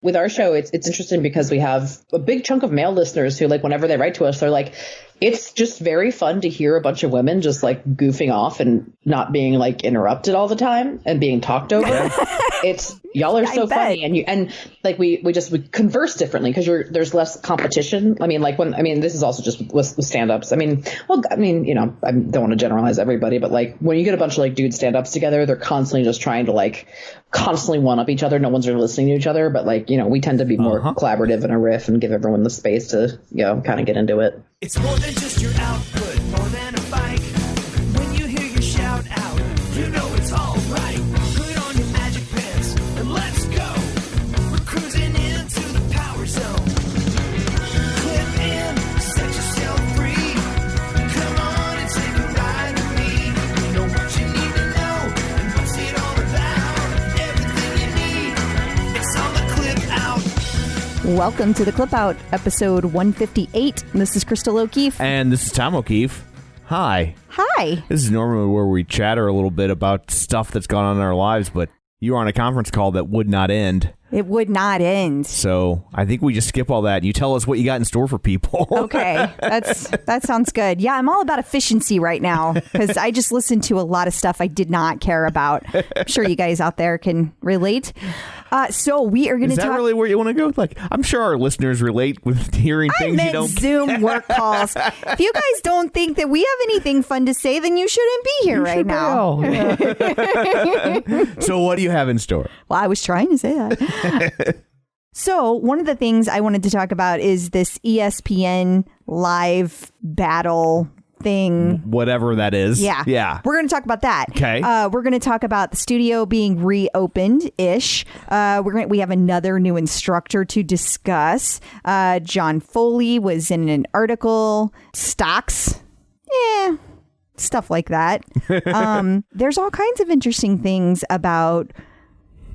with our show, it's interesting because we have a big chunk of male listeners who, like, whenever they write to us, they're like, it's just very fun to hear a bunch of women just like goofing off and not being like interrupted all the time and being talked over. Y'all are so funny, and we converse differently because there's less competition. I mean, this is also just with stand-ups. I don't want to generalize everybody, but like when you get a bunch of like dude stand-ups together, they're constantly just trying to like constantly one up each other. No one's really listening to each other, but like, we tend to be more collaborative in a riff and give everyone the space to, kind of get into it. It's more than just your output, more than a bike. When you hear your shout out, you know it's all right. Put on your magic pants and let's go. We're cruising into the power zone. Clip in, set yourself free. Come on and take a ride with me. You know what you need to know and what's it all about. Everything you need, it's on the Clip Out. Welcome to the Clip Out, episode 158. This is Crystal O'Keefe. And this is Tom O'Keefe. Hi. Hi. This is normally where we chatter a little bit about stuff that's gone on in our lives, but you were on a conference call that would not end. It would not end. So I think we just skip all that and you tell us what you got in store for people. Okay. That sounds good. Yeah, I'm all about efficiency right now because I just listened to a lot of stuff I did not care about. I'm sure you guys out there can relate. So we are going to talk... Is that really where you want to go? Like, I'm sure our listeners relate with hearing things you don't... Zoom work calls. If you guys don't think that we have anything fun to say, then you shouldn't be here right now. So what do you have in store? Well, I was trying to say that. So one of the things I wanted to talk about is this ESPN live battle thing. Whatever that is. Yeah. We're going to talk about that. Okay. We're going to talk about the studio being reopened-ish. We have another new instructor to discuss. John Foley was in an article. Stocks. Stuff like that. There's all kinds of interesting things about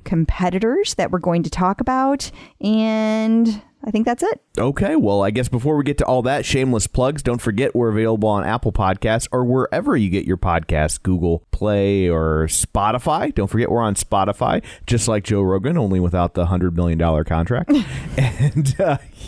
competitors that we're going to talk about, and I think that's it. Okay, well, I guess before we get to all that, shameless plugs, don't forget we're available on Apple Podcasts or wherever you get your podcasts, Google Play or Spotify. Don't forget we're on Spotify, just like Joe Rogan, only without the $100 million contract. And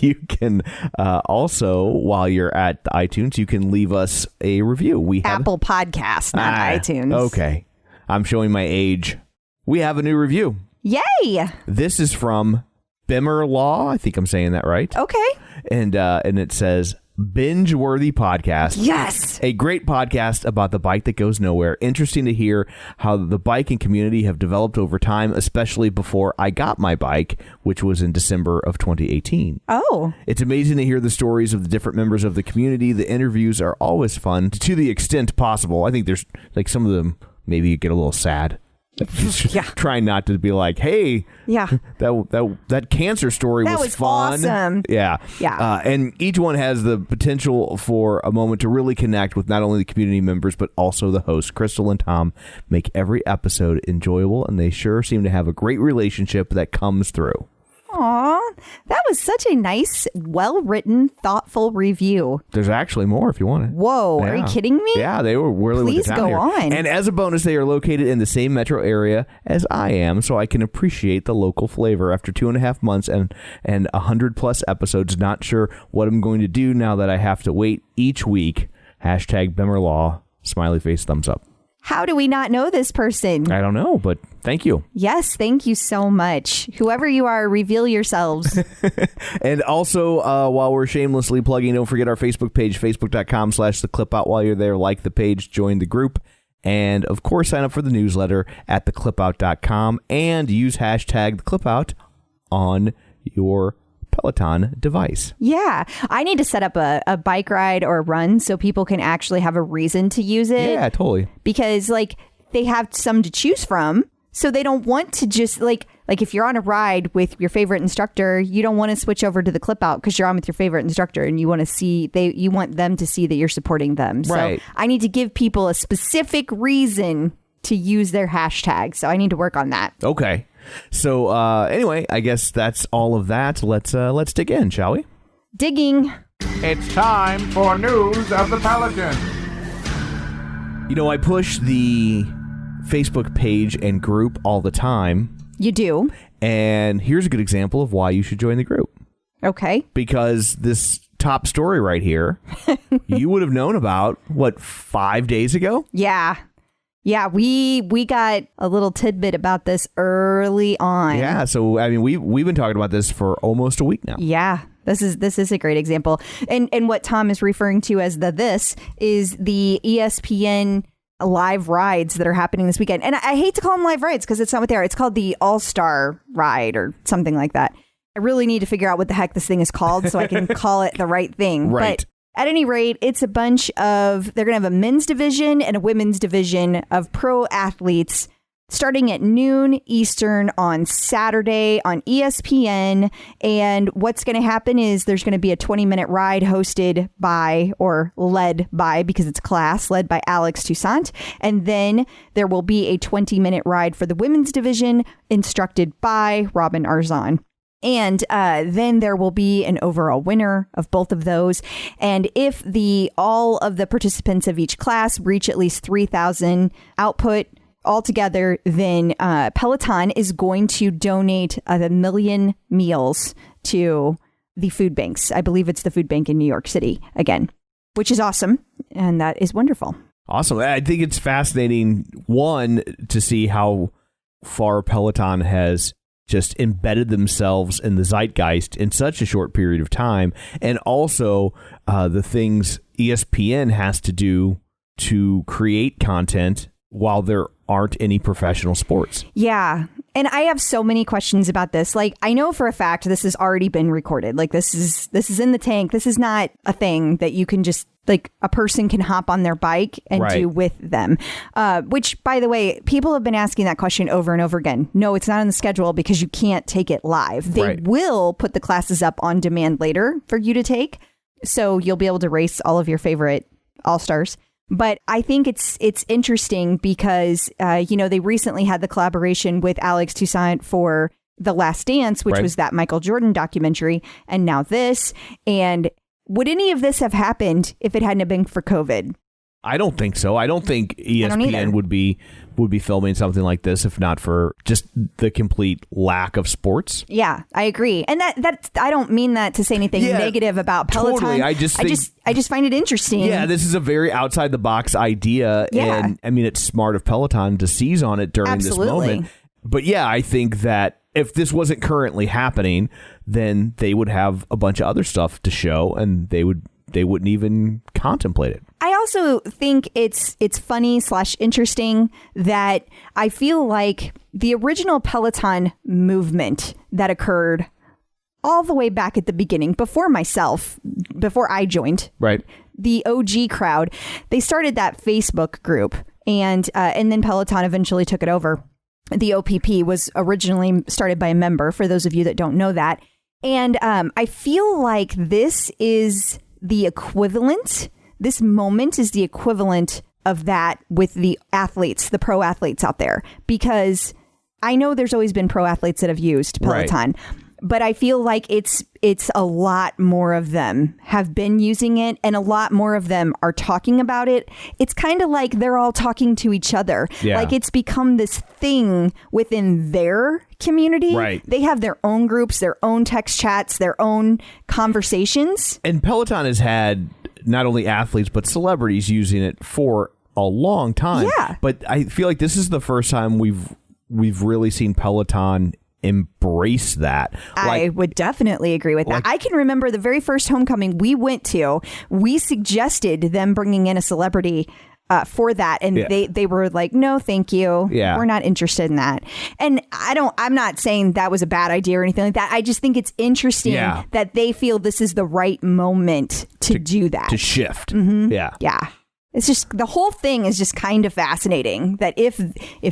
you can also, while you're at the iTunes, you can leave us a review. We have Apple Podcasts, not iTunes. Okay, I'm showing my age. We have a new review. Yay! This is from Bimmer Law. I think I'm saying that right. Okay. And it says, binge-worthy podcast. Yes! A great podcast about the bike that goes nowhere. Interesting to hear how the biking community have developed over time, especially before I got my bike, which was in December of 2018. Oh. It's amazing to hear the stories of the different members of the community. The interviews are always fun to the extent possible. I think there's like some of them maybe you get a little sad. Yeah. Trying not to be like, hey, that cancer story was fun. Awesome. Yeah. And each one has the potential for a moment to really connect with not only the community members, but also the hosts. Crystal and Tom make every episode enjoyable, and they sure seem to have a great relationship that comes through. Aw, that was such a nice, well-written, thoughtful review. There's actually more if you want it. Whoa, yeah. Are you kidding me? Yeah, they were really with the time Please go here. on. And as a bonus, they are located in the same metro area as I am, so I can appreciate the local flavor. After 2.5 months and 100+ episodes, not sure what I'm going to do now that I have to wait each week. #BimmerLaw, smiley face, thumbs up. How do we not know this person? I don't know, but thank you. Yes, thank you so much. Whoever you are, reveal yourselves. And also, while we're shamelessly plugging, don't forget our Facebook page, facebook.com/theclipout. While you're there, like the page, join the group, and of course, sign up for the newsletter at theclipout.com and use #theclipout on your Peloton device. Yeah. I need to set up a bike ride or a run so people can actually have a reason to use it. Yeah, totally. Because they have some to choose from. So they don't want to just like if you're on a ride with your favorite instructor, you don't want to switch over to the Clip Out because you're on with your favorite instructor and you want them to see that you're supporting them. Right. So I need to give people a specific reason to use their hashtag. So I need to work on that. Okay. So anyway, I guess that's all of that. Let's dig in, shall we? Digging. It's time for news of the Peloton. You know, I push the Facebook page and group all the time, You do. And here's a good example of why you should join the group. Okay. Because this top story right here, you would have known about, 5 days ago? Yeah. Yeah, we got a little tidbit about this early on. Yeah, so I mean, we've been talking about this for almost a week now. Yeah, this is a great example. And what Tom is referring to as this is the ESPN live rides that are happening this weekend. And I hate to call them live rides because it's not what they are. It's called the All-Star Ride or something like that. I really need to figure out what the heck this thing is called so I can call it the right thing. Right. But at any rate, it's a bunch of, they're going to have a men's division and a women's division of pro athletes starting at noon Eastern on Saturday on ESPN. And what's going to happen is there's going to be a 20-minute ride hosted by, or led by, because it's class, led by Alex Toussaint. And then there will be a 20-minute ride for the women's division instructed by Robin Arzon. And then there will be an overall winner of both of those. And if all of the participants of each class reach at least 3,000 output altogether, then Peloton is going to donate 1 million meals to the food banks. I believe it's the food bank in New York City again, which is awesome. And that is wonderful. Awesome. I think it's fascinating, one, to see how far Peloton has just embedded themselves in the zeitgeist in such a short period of time. And also the things ESPN has to do to create content while there aren't any professional sports. Yeah. And I have so many questions about this. Like, I know for a fact this has already been recorded. Like, this is in the tank. This is not a thing that you can just, like, a person can hop on their bike and do with them. Which, by the way, people have been asking that question over and over again. No, it's not on the schedule because you can't take it live. They will put the classes up on demand later for you to take. So you'll be able to race all of your favorite all-stars. But I think it's interesting because, they recently had the collaboration with Alex Toussaint for The Last Dance, which was that Michael Jordan documentary. And now this. And would any of this have happened if it hadn't been for COVID? I don't think so. I don't think ESPN would be filming something like this if not for just the complete lack of sports. Yeah, I agree. And that I don't mean that to say anything negative about Peloton. Totally. I just find it interesting. Yeah, this is a very outside the box idea. Yeah. And I mean, it's smart of Peloton to seize on it during this moment. But yeah, I think that if this wasn't currently happening, then they would have a bunch of other stuff to show and they wouldn't even contemplate it. I also think it's funny / interesting that I feel like the original Peloton movement that occurred all the way back at the beginning, before I joined, the OG crowd, they started that Facebook group and then Peloton eventually took it over. The OPP was originally started by a member, for those of you that don't know that. And I feel like this is the equivalent. This moment is the equivalent of that with the athletes, the pro athletes out there, because I know there's always been pro athletes that have used Peloton, but I feel like it's a lot more of them have been using it and a lot more of them are talking about it. It's kind of like they're all talking to each other. Yeah. Like it's become this thing within their community. Right. They have their own groups, their own text chats, their own conversations. And Peloton has had not only athletes, but celebrities using it for a long time. Yeah. But I feel like this is the first time we've really seen Peloton embrace that. I would definitely agree with that. I can remember the very first homecoming we went to, we suggested them bringing in a celebrity for that. And they were like, no, thank you. Yeah. We're not interested in that. And I'm not saying that was a bad idea or anything like that. I just think it's interesting that they feel this is the right moment to do that. To shift. Mm-hmm. Yeah. Yeah. It's just, the whole thing is just kind of fascinating that if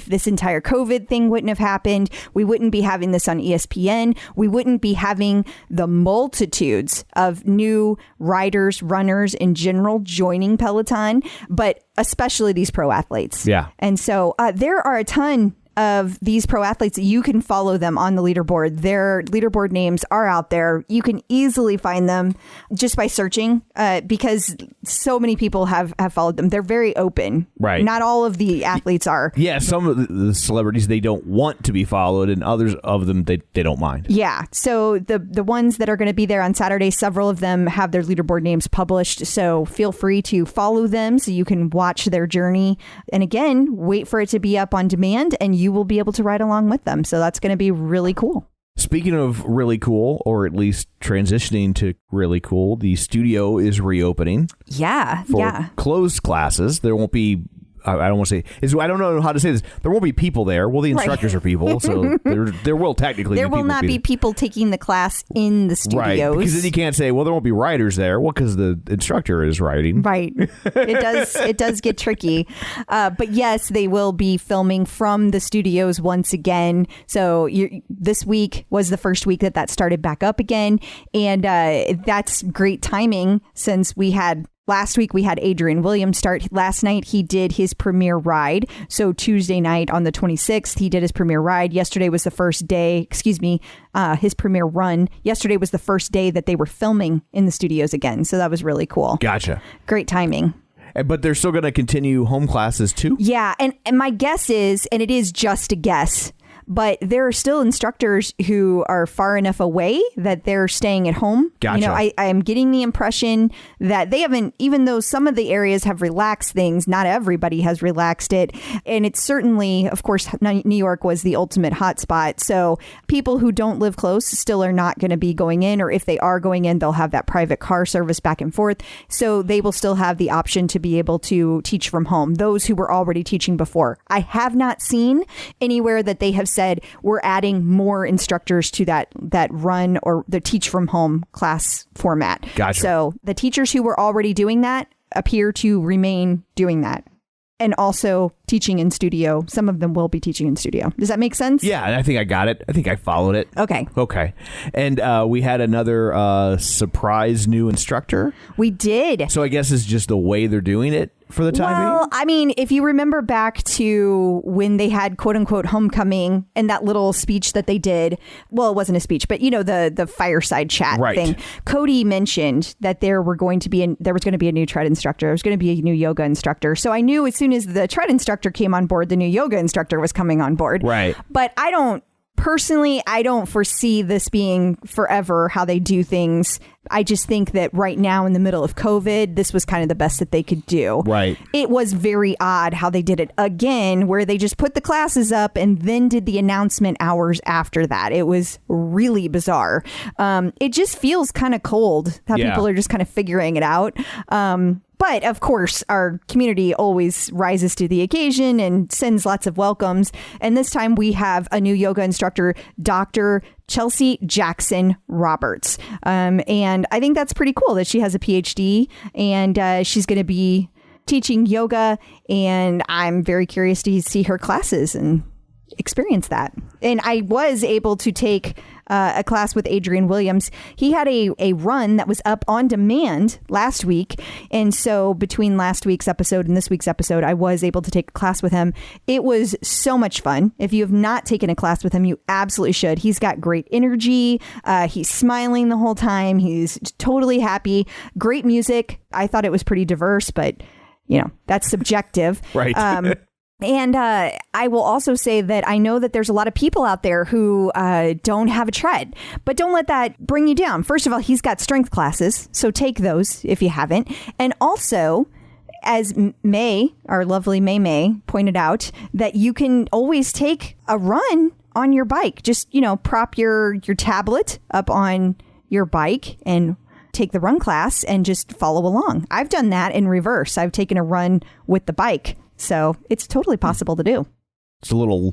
this entire COVID thing wouldn't have happened, we wouldn't be having this on ESPN. We wouldn't be having the multitudes of new riders, runners in general joining Peloton, but especially these pro athletes. Yeah. And so there are a ton of these pro athletes, you can follow them on the leaderboard. Their leaderboard names are out there. You can easily find them just by searching because so many people have followed them. They're very open. Right. Not all of the athletes are. Yeah, some of the celebrities, they don't want to be followed, and others of them, they don't mind. Yeah. So the ones that are going to be there on Saturday, several of them have their leaderboard names published. So feel free to follow them so you can watch their journey. And again, wait for it to be up on demand and you will be able to ride along with them. So that's going to be really cool. Speaking of really cool, or at least transitioning to really cool, the studio is reopening. Yeah. For closed classes. There won't be, I don't want to say, I don't know how to say this. There won't be people there. Well, the instructors are people, so there will technically there be people. There will not be people taking the class in the studios. Right, because then you can't say, well, there won't be riders there. Well, because the instructor is riding. Right. It does get tricky. But yes, they will be filming from the studios once again. So this week was the first week that started back up again. And that's great timing since last week we had Adrian Williams start. Last night he did his premiere ride. So Tuesday night on the 26th, he did his premiere ride. Yesterday was the first day, his premiere run. Yesterday was the first day that they were filming in the studios again. So that was really cool. Gotcha. Great timing. But they're still going to continue home classes too? Yeah. And my guess is, and it is just a guess, but there are still instructors who are far enough away that they're staying at home. Gotcha. I am getting the impression that they haven't, even though some of the areas have relaxed things, not everybody has relaxed it. And it's certainly, of course, New York was the ultimate hotspot. So people who don't live close still are not going to be going in, or if they are going in, they'll have that private car service back and forth. So they will still have the option to be able to teach from home. Those who were already teaching before. I have not seen anywhere that they have said we're adding more instructors to that run or the teach from home class format. Gotcha. So the teachers who were already doing that appear to remain doing that. And also teaching in studio. Some of them will be teaching in studio. Does that make sense? Yeah, I think I got it. I think I followed it. Okay. And we had another surprise new instructor. We did. So I guess it's just the way they're doing it for the time being? Well, I mean, if you remember back to when they had quote unquote homecoming and that little speech that they did, well, it wasn't a speech, but the fireside chat thing. Cody mentioned that there was going to be a new tread instructor. There was going to be a new yoga instructor. So I knew as soon as the tread instructor came on board, the new yoga instructor was coming on board. Right. But I don't foresee this being forever how they do things. I just think that right now in the middle of COVID, this was kind of the best that they could do. Right. It was very odd how they did it again, where they just put the classes up and then did the announcement hours after that. It was really bizarre. It just feels kind of cold how people are just kind of figuring it out. But of course, our community always rises to the occasion and sends lots of welcomes. And this time we have a new yoga instructor, Dr. Chelsea Jackson Roberts. And I think that's pretty cool that she has a PhD and she's going to be teaching yoga. And I'm very curious to see her classes and experience that. And I was able to take a class with Adrian Williams. He had a run that was up on demand last week. And so between last week's episode and this week's episode, I was able to take a class with him. It was so much fun. If you have not taken a class with him, you absolutely should. He's got great energy. He's smiling the whole time. He's totally happy. Great music. I thought it was pretty diverse, but that's subjective. Right. And I will also say that I know that there's a lot of people out there who don't have a tread, but don't let that bring you down. First of all, he's got strength classes, so take those if you haven't. And also, as May, our lovely May pointed out, that you can always take a run on your bike. Just, prop your tablet up on your bike and take the run class and just follow along. I've done that in reverse. I've taken a run with the bike. So it's totally possible to do. It's a little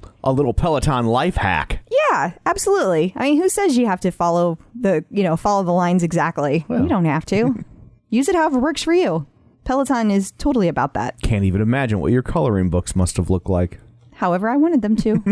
Peloton life hack. Yeah, absolutely. I mean, who says you have to follow the lines exactly? Well, you don't have to. Use it however works for you. Peloton is totally about that. Can't even imagine what your coloring books must have looked like. However I wanted them to.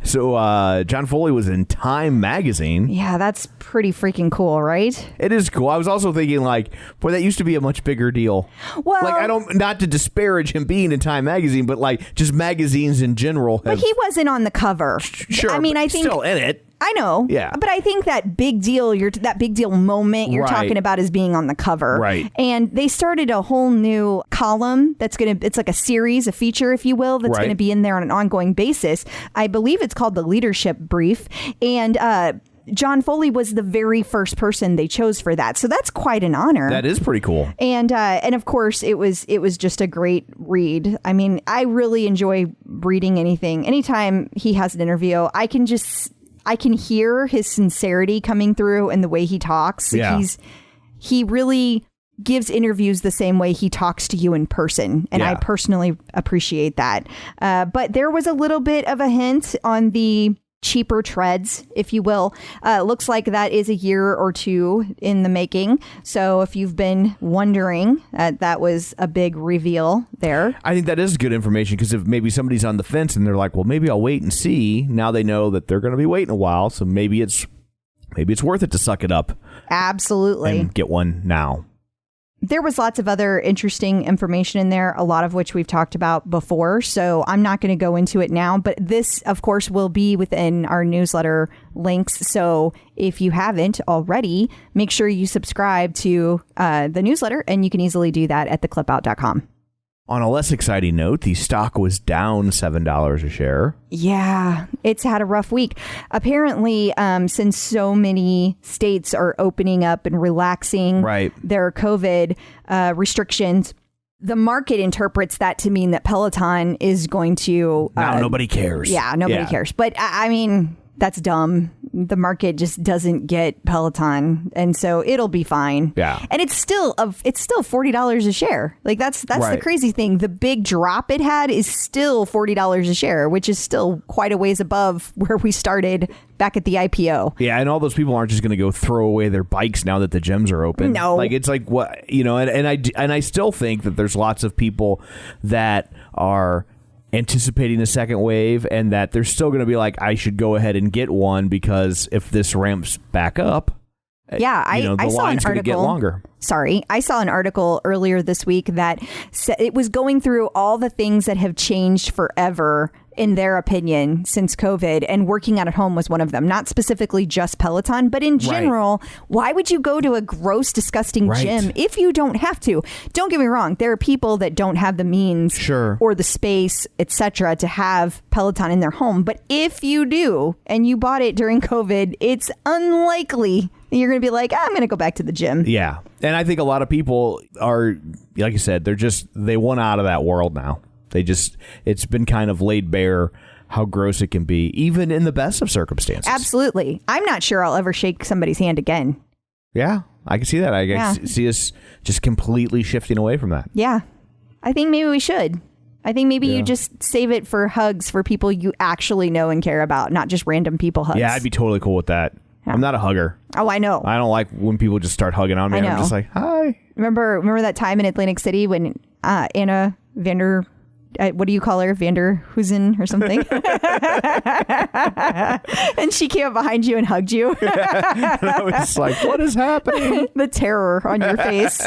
So John Foley was in Time magazine. Yeah, that's pretty freaking cool, right? It is cool. I was also thinking, like, boy, that used to be a much bigger deal. Well, like, I don't, not to disparage him being in Time magazine, but like just magazines in general. But he wasn't on the cover. Sure. I mean, I think still in it. I know. Yeah. But I think that big deal, that big deal moment you're talking about is being on the cover. Right. And they started a whole new column it's like a series, a feature, if you will, that's going to be in there on an ongoing basis. I believe it's called the Leadership Brief. And John Foley was the very first person they chose for that. So that's quite an honor. That is pretty cool. And of course, it was just a great read. I mean, I really enjoy reading anything. Anytime he has an interview, I can hear his sincerity coming through in the way he talks. Yeah. He really gives interviews the same way he talks to you in person. And I personally appreciate that. But there was a little bit of a hint on the cheaper treads, if you will. Looks like that is a year or two in the making. So if you've been wondering, that was a big reveal there. I think that is good information, because if maybe somebody's on the fence and they're like, well, maybe I'll wait and see. Now they know that they're going to be waiting a while. So maybe it's worth it to suck it up. Absolutely. And get one now. There was lots of other interesting information in there, a lot of which we've talked about before. So I'm not going to go into it now. But this, of course, will be within our newsletter links. So if you haven't already, make sure you subscribe to the newsletter. And you can easily do that at theclipout.com. On a less exciting note, the stock was down $7 a share. Yeah, it's had a rough week. Apparently, since so many states are opening up and relaxing their COVID restrictions, the market interprets that to mean that Peloton is going to... now nobody cares. Yeah, nobody cares. But I mean... that's dumb. The market just doesn't get Peloton, and so it'll be fine. Yeah, and it's still $40 a share. Like that's the crazy thing. The big drop it had is still $40 a share, which is still quite a ways above where we started back at the IPO. Yeah, and all those people aren't just going to go throw away their bikes now that the gyms are open. No, like it's like what and I still think that there's lots of people that are anticipating a second wave, and that they're still going to be like, I should go ahead and get one, because if this ramps back up, I saw an article. Get longer. I saw an article earlier this week that it was going through all the things that have changed forever in their opinion since COVID, and working out at home was one of them. Not specifically just Peloton, but in general, why would you go to a gross, disgusting gym if you don't have to? Don't get me wrong. There are people that don't have the means or the space, etc., to have Peloton in their home. But if you do, and you bought it during COVID, it's unlikely you're going to be like, I'm going to go back to the gym. Yeah. And I think a lot of people are, like I said, they want out of that world now. It's been kind of laid bare how gross it can be, even in the best of circumstances. Absolutely. I'm not sure I'll ever shake somebody's hand again. Yeah, I can see that. I can see us just completely shifting away from that. Yeah. I think maybe we should. I think maybe you just save it for hugs for people you actually know and care about, not just random people hugs. Yeah, I'd be totally cool with that. Yeah. I'm not a hugger. Oh, I know. I don't like when people just start hugging on me. I'm just like, hi. Remember that time in Atlantic City when Anna Vander... what do you call her? Vanderhoosen or something? And she came up behind you and hugged you. And I was like, what is happening? The terror on your face.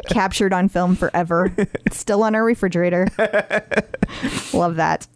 Captured on film forever. Still on our refrigerator. Love that.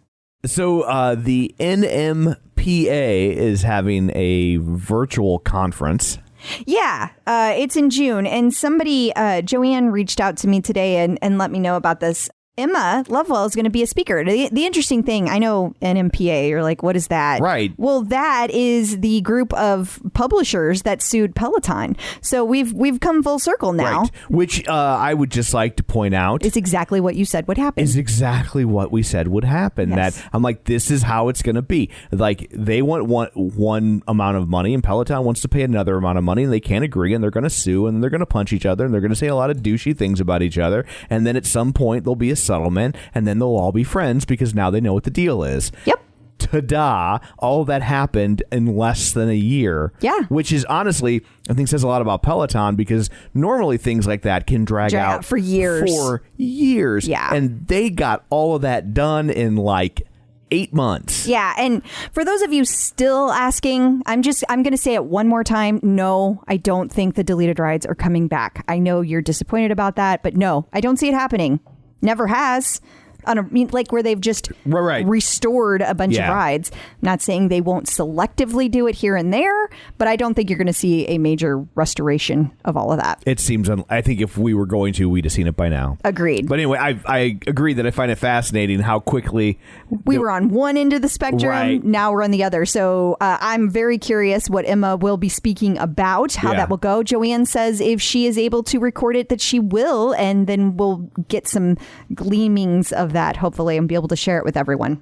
So the NMPA is having a virtual conference. Yeah, it's in June. And somebody, Joanne, reached out to me today and let me know about this. Emma Lovewell is going to be a speaker. The interesting thing, I know NMPA, you're like, what is that? Right. Well, that is the group of publishers that sued Peloton. So we've come full circle now. Right. Which I would just like to point out. It's exactly what you said would happen. Is exactly what we said would happen. Yes. That I'm like, this is how it's going to be. Like, they want one amount of money, and Peloton wants to pay another amount of money, and they can't agree, and they're going to sue, and they're going to punch each other, and they're going to say a lot of douchey things about each other. And then at some point, there'll be a settlement, and then they'll all be friends because now they know what the deal is. Yep. Ta-da! All of that happened in less than a year. Yeah. Which is honestly, I think, says a lot about Peloton, because normally things like that can drag out for years. Yeah. And they got all of that done in like 8 months. Yeah. And for those of you still asking, I'm going to say it one more time. No, I don't think the deleted rides are coming back. I know you're disappointed about that, but no, I don't see it happening. Never has. Like where they've just restored a bunch of rides. I'm not saying they won't selectively do it here and there, but I don't think you're going to see a major restoration of all of that. It seems, I think if we were going to, we'd have seen it by now. Agreed. But anyway, I agree that I find it fascinating how quickly we were on one end of the spectrum. Right. Now we're on the other. So I'm very curious what Emma will be speaking about, how that will go. Joanne says if she is able to record it, that she will, and then we'll get some gleamings of that, hopefully, and be able to share it with everyone.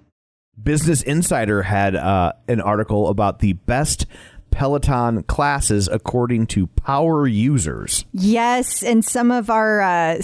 Business Insider had an article about the best Peloton classes according to power users. Yes, and some of our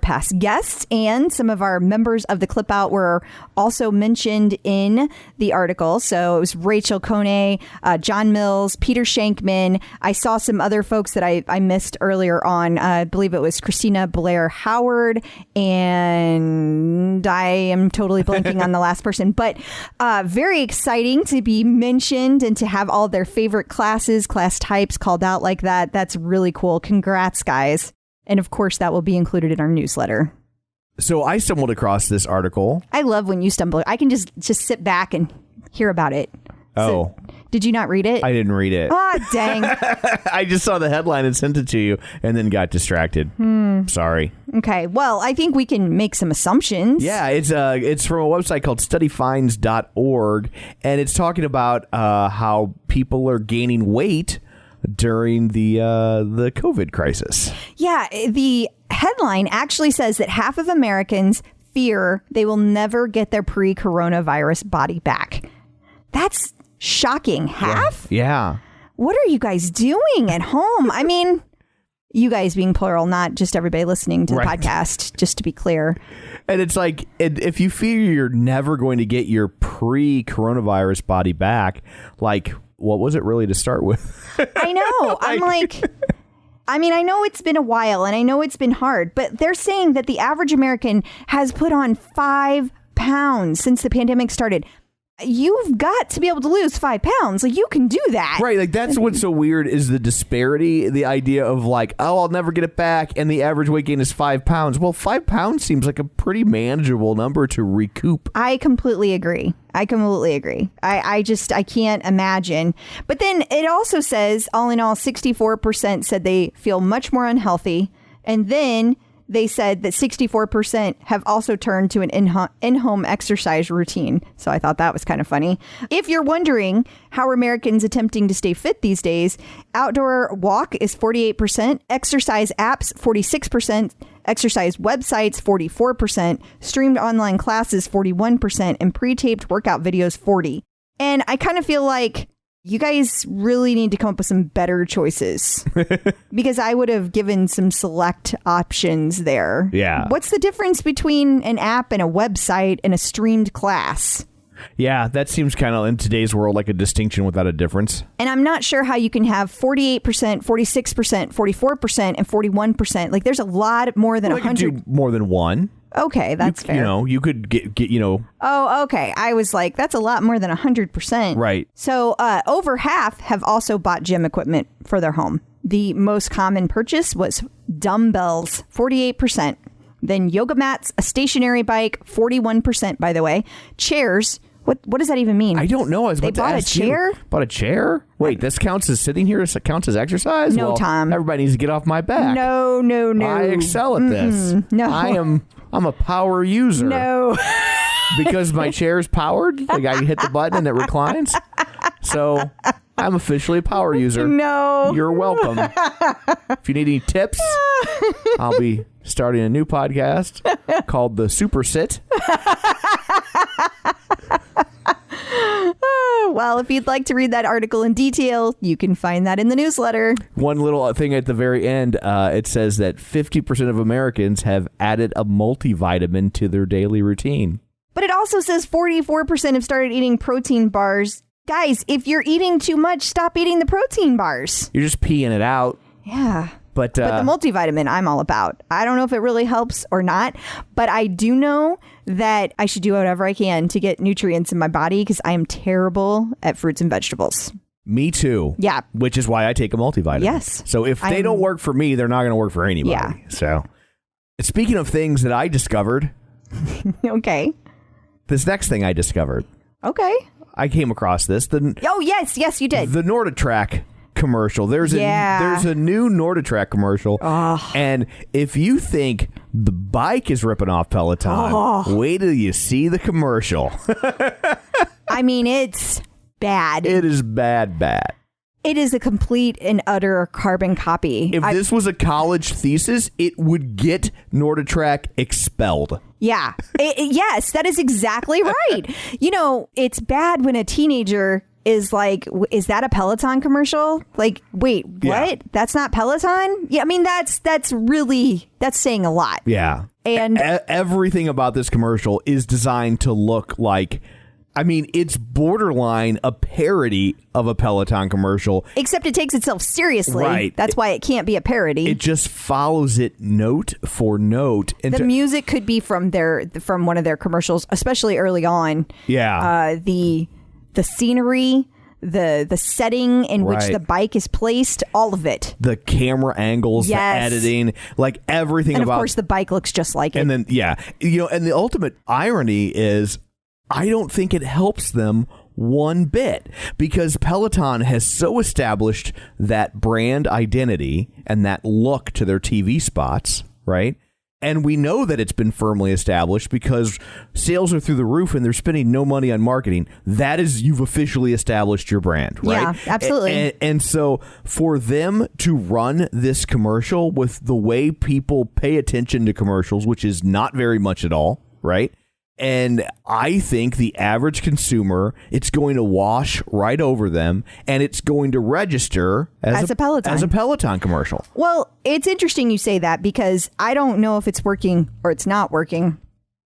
past guests and some of our members of the Clip Out were also mentioned in the article. So it was Rachel Kone, John Mills, Peter Shankman. I saw some other folks that I missed earlier on. I believe it was Christina Blair Howard, and I am totally blanking on the last person. But very exciting to be mentioned and to have all their favorite classes, class types called out like that. That's really cool. Congrats, guys. And of course, that will be included in our newsletter. So I stumbled across this article. I love when you stumble. I can just sit back and hear about it. Oh. So, did you not read it? I didn't read it. Ah, dang. I just saw the headline and sent it to you and then got distracted. Sorry. Okay. Well, I think we can make some assumptions. Yeah, it's from a website called studyfinds.org, and it's talking about how people are gaining weight during the COVID crisis. Yeah, the headline actually says that half of Americans fear they will never get their pre-coronavirus body back. That's shocking. Half? Yeah. What are you guys doing at home? I mean, you guys being plural, not just everybody listening to the podcast, just to be clear. And it's like, if you fear you're never going to get your pre-coronavirus body back, like, what was it really to start with? I know. I'm like, I mean, I know it's been a while and I know it's been hard, but they're saying that the average American has put on 5 pounds since the pandemic started. You've got to be able to lose 5 pounds. Like, you can do that. Right. Like, that's what's so weird is the disparity, the idea of like, oh, I'll never get it back. And the average weight gain is 5 pounds. Well, 5 pounds seems like a pretty manageable number to recoup. I completely agree. I can't imagine. But then it also says, all in all, 64% said they feel much more unhealthy. And then they said that 64% have also turned to an in-home exercise routine. So I thought that was kind of funny. If you're wondering how are Americans attempting to stay fit these days, outdoor walk is 48%, exercise apps 46%, exercise websites 44%, streamed online classes 41%, and pre-taped workout videos 40%. And I kind of feel like you guys really need to come up with some better choices because I would have given some select options there. Yeah. What's the difference between an app and a website and a streamed class? Yeah, that seems kind of in today's world like a distinction without a difference. And I'm not sure how you can have 48%, 46%, 44%, and 41%. Like, there's a lot more than 100. You could do more than one. Okay, that's fair. You know, you could get, you know. Oh, okay. I was like, that's a lot more than 100%. Right. So over half have also bought gym equipment for their home. The most common purchase was dumbbells, 48%. Then yoga mats, a stationary bike, 41%, by the way. Chairs. What does that even mean? I don't know. They bought a chair? Bought a chair? Wait, this counts as sitting here? This counts as exercise? No, Tom. Everybody needs to get off my back. No. I excel at this. No. I'm a power user. No. Because my chair's powered? Like, I hit the button and it reclines? So I'm officially a power user. No. You're welcome. If you need any tips, I'll be starting a new podcast called The Super Sit. Well, if you'd like to read that article in detail, you can find that in the newsletter. One little thing at the very end, it says that 50% of Americans have added a multivitamin to their daily routine. But it also says 44% have started eating protein bars. Guys, if you're eating too much, stop eating the protein bars. You're just peeing it out. Yeah. But the multivitamin I'm all about. I don't know if it really helps or not, but I do know that I should do whatever I can to get nutrients in my body because I am terrible at fruits and vegetables. Me too. Yeah. Which is why I take a multivitamin. Yes. So if they don't work for me, they're not going to work for anybody. Yeah. So speaking of things that I discovered. Okay. This next thing I discovered. Okay. I came across this. Oh, yes, you did. The NordicTrack commercial. There's a new NordicTrack commercial. And if you think the bike is ripping off Peloton, wait till you see the commercial. I mean, it's bad. It is bad. It is a complete and utter carbon copy. If this was a college thesis, it would get NordicTrack expelled. Yeah. Yes, that is exactly right. You know, it's bad when a teenager is like, is that a Peloton commercial? Like, wait, what? Yeah. That's not Peloton? Yeah, I mean, that's saying a lot. Yeah. And everything about this commercial is designed to look like, I mean, it's borderline a parody of a Peloton commercial. Except it takes itself seriously. Right. That's why it can't be a parody. It just follows it note for note. And the music could be from one of their commercials, especially early on. Yeah. The scenery, the setting in which the bike is placed, all of it. The camera angles, the editing, like everything and about. And of course, the bike looks just like it. And then, and the ultimate irony is, I don't think it helps them one bit because Peloton has so established that brand identity and that look to their TV spots, right? And we know that it's been firmly established because sales are through the roof and they're spending no money on marketing. That is, you've officially established your brand, right? Yeah, absolutely. And so for them to run this commercial with the way people pay attention to commercials, which is not very much at all, right? And I think the average consumer, it's going to wash right over them and it's going to register as a Peloton commercial. Well, it's interesting you say that because I don't know if it's working or it's not working,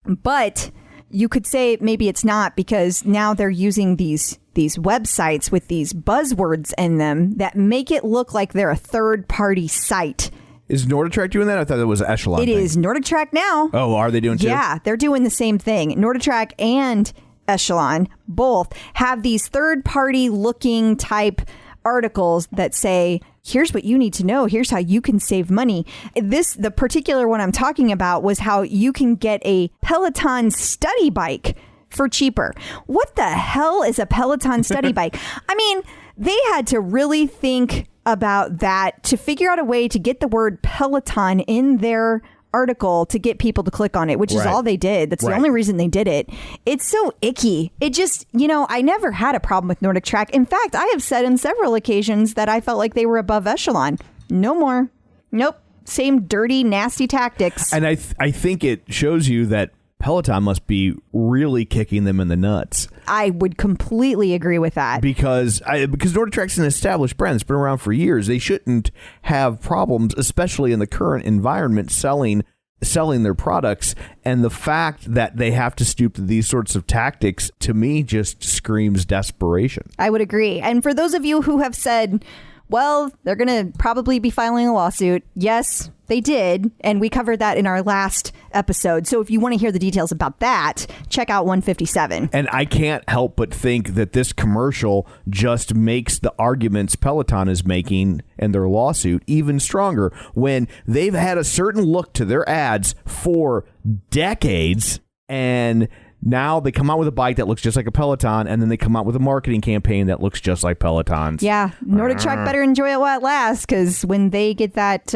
but you could say maybe it's not because now they're using these websites with these buzzwords in them that make it look like they're a third-party site. Is NordicTrack doing that? I thought it was Echelon. It is NordicTrack now. Oh, are they doing too? Yeah, they're doing the same thing. NordicTrack and Echelon both have these third-party looking type articles that say, here's what you need to know. Here's how you can save money. The particular one I'm talking about was how you can get a Peloton study bike for cheaper. What the hell is a Peloton study bike? I mean, they had to really think about that to figure out a way to get the word Peloton in their article to get people to click on it, which is all they did. That's the only reason they did it. It's so icky. It just, I never had a problem with NordicTrack. In fact, I have said on several occasions that I felt like they were above Echelon. No more. Nope. Same dirty, nasty tactics. And I think it shows you that Peloton must be really kicking them in the nuts. I would completely agree with that. Because NordicTrack's an established brand. It's been around for years. They shouldn't have problems, especially in the current environment, selling their products. And the fact that they have to stoop to these sorts of tactics, to me, just screams desperation. I would agree. And for those of you who have said, well, they're going to probably be filing a lawsuit. Yes, they did. And we covered that in our last episode. So if you want to hear the details about that, check out 157. And I can't help but think that this commercial just makes the arguments Peloton is making in their lawsuit even stronger when they've had a certain look to their ads for decades. And now they come out with a bike that looks just like a Peloton, and then they come out with a marketing campaign that looks just like Peloton's. Yeah, NordicTrack better enjoy it while it lasts, because when they get that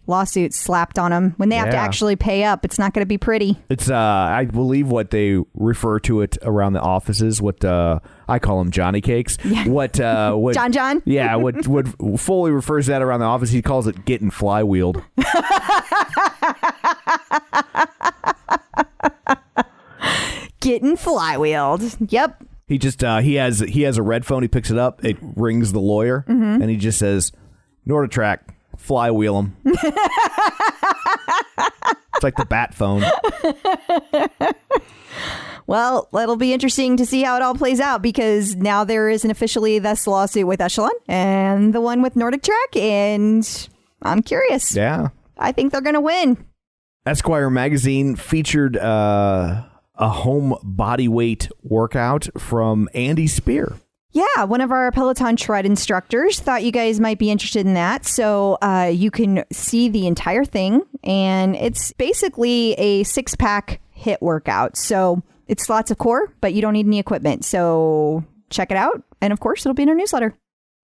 lawsuit slapped on them, when they have to actually pay up, it's not going to be pretty. It's I believe what they refer to it around the offices, what I call them Johnny Cakes. Yeah. What John? Yeah, what Foley refers to that around the office, he calls it getting flywheeled. Getting flywheeled. Yep. He just he has a red phone. He picks it up. It rings the lawyer, and he just says, "NordicTrack, flywheel him." It's like the bat phone. Well, it'll be interesting to see how it all plays out because now there is an officially this lawsuit with Echelon and the one with Nordic Track, and I'm curious. Yeah. I think they're going to win. Esquire magazine featured a home bodyweight workout from Andy Speer. Yeah, one of our Peloton tread instructors thought you guys might be interested in that. So you can see the entire thing, and it's basically a 6-pack HIIT workout. So it's lots of core, but you don't need any equipment. So check it out. And of course, it'll be in our newsletter.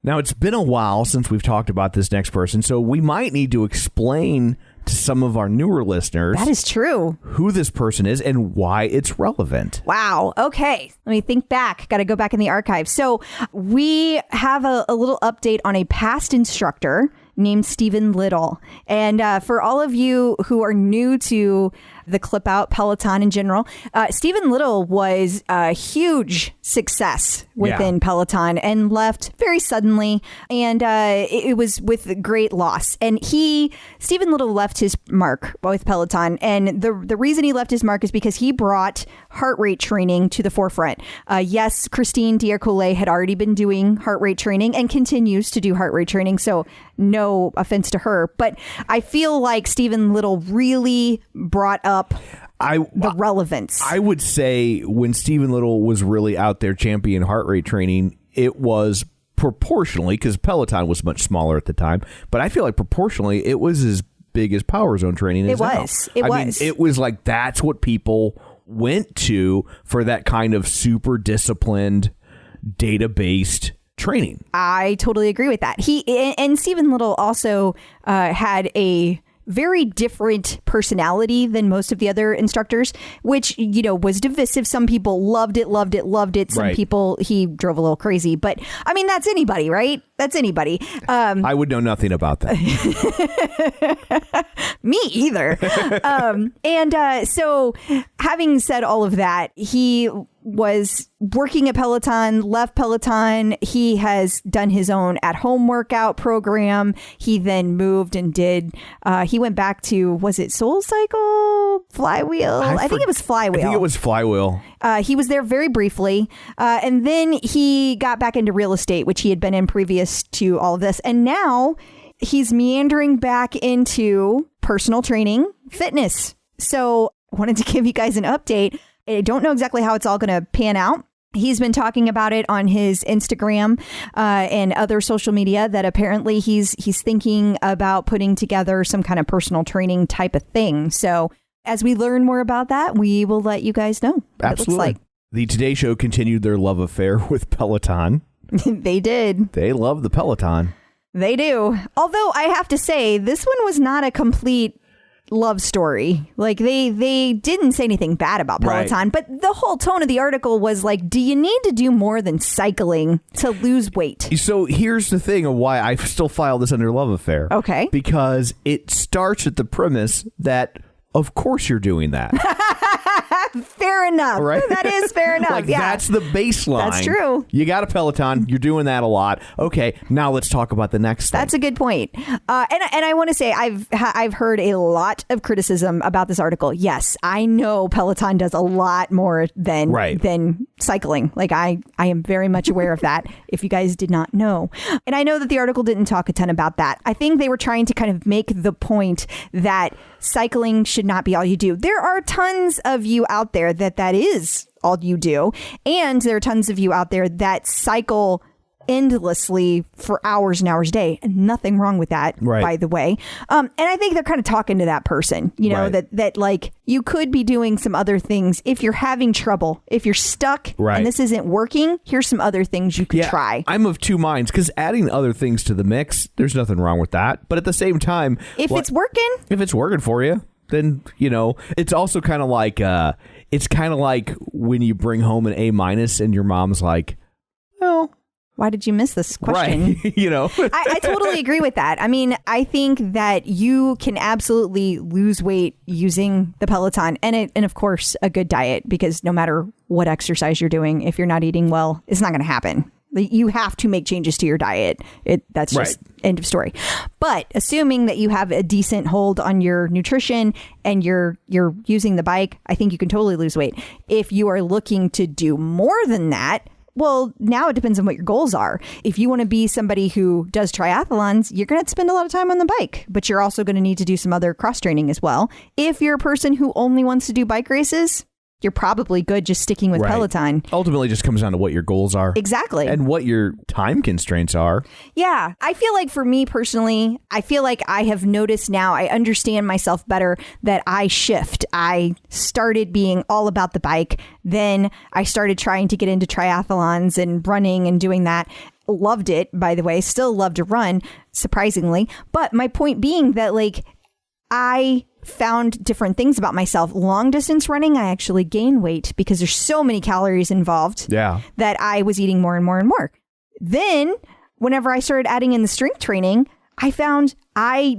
Now, it's been a while since we've talked about this next person, so we might need to explain to some of our newer listeners. That is true. Who this person is and why it's relevant. Wow. Okay. Let me think back. Got to go back in the archive. So we have a little update on a past instructor named Stephen Little. And for all of you who are new to the Clip Out Peloton in general, Stephen Little was a huge success within Peloton and left very suddenly. And it was with great loss. And Stephen Little left his mark with Peloton. And the reason he left his mark is because he brought heart rate training to the forefront. Yes, Christine Diarcolet had already been doing heart rate training and continues to do heart rate training. So no offense to her, but I feel like Stephen Little really brought up the relevance. I would say when Stephen Little was really out there championing heart rate training, it was proportionally, because Peloton was much smaller at the time, but I feel like proportionally it was as big as Power Zone training is now. It was. It was like that's what people went to for that kind of super disciplined, data-based training. I totally agree with that. And Stephen Little also had a very different personality than most of the other instructors, which, was divisive. Some people loved it. Some people he drove a little crazy. But I mean, that's anybody, right? That's anybody. I would know nothing about that. Me either. So having said all of that, he was working at Peloton, left Peloton. He has done his own at-home workout program. He then moved and he went back to, was it SoulCycle? Flywheel? I think it was Flywheel. I think it was Flywheel. He was there very briefly. And then he got back into real estate, which he had been in previous to all of this. And now he's meandering back into personal training, fitness. So I wanted to give you guys an update. I don't know exactly how it's all going to pan out. He's been talking about it on his Instagram and other social media that apparently he's thinking about putting together some kind of personal training type of thing. So as we learn more about that, we will let you guys know what Absolutely. it looks like. The Today Show continued their love affair with Peloton. They did. They love the Peloton. They do. Although I have to say, this one was not a complete love story. Like they didn't say anything bad about Peloton, but the whole tone of the article was like, do you need to do more than cycling to lose weight? So here's the thing of why I still file this under love affair. Okay. Because it starts at the premise that of course you're doing that. Fair enough. Right? That is fair enough. Like, yeah. that's the baseline. That's true. You got a Peloton. You're doing that a lot. Okay, now let's talk about the next thing. That's a good point. And I want to say I've heard a lot of criticism about this article. Yes, I know Peloton does a lot more than cycling. Like I am very much aware of that, if you guys did not know. And I know that the article didn't talk a ton about that. I think they were trying to kind of make the point that cycling should not be all you do. There are tons of you out there that is all you do. And there are tons of you out there that cycle endlessly for hours and hours a day. And nothing wrong with that, by the way. And I think they're kind of talking to that person, that like you could be doing some other things if you're having trouble, if you're stuck and this isn't working. Here's some other things you could try. I'm of two minds because adding other things to the mix, there's nothing wrong with that. But at the same time, if it's working for you, then, it's also kind of like when you bring home an A- and your mom's like, well, why did you miss this question? Right. I totally agree with that. I mean, I think that you can absolutely lose weight using the Peloton and of course, a good diet, because no matter what exercise you're doing, if you're not eating well, it's not going to happen. You have to make changes to your diet. That's just end of story. But assuming that you have a decent hold on your nutrition and you're using the bike, I think you can totally lose weight. If you are looking to do more than that, well, now it depends on what your goals are. If you want to be somebody who does triathlons, you're going to spend a lot of time on the bike, but you're also going to need to do some other cross training as well. If you're a person who only wants to do bike races, you're probably good just sticking with Peloton. Ultimately, it just comes down to what your goals are. Exactly. And what your time constraints are. Yeah. I feel like for me personally, I feel like I have noticed now, I understand myself better that I shift. I started being all about the bike. Then I started trying to get into triathlons and running and doing that. Loved it, by the way. Still love to run, surprisingly. But my point being that like I found different things about myself. Long distance running, I actually gain weight because there's so many calories involved that I was eating more and more and more. Then whenever I started adding in the strength training, I found I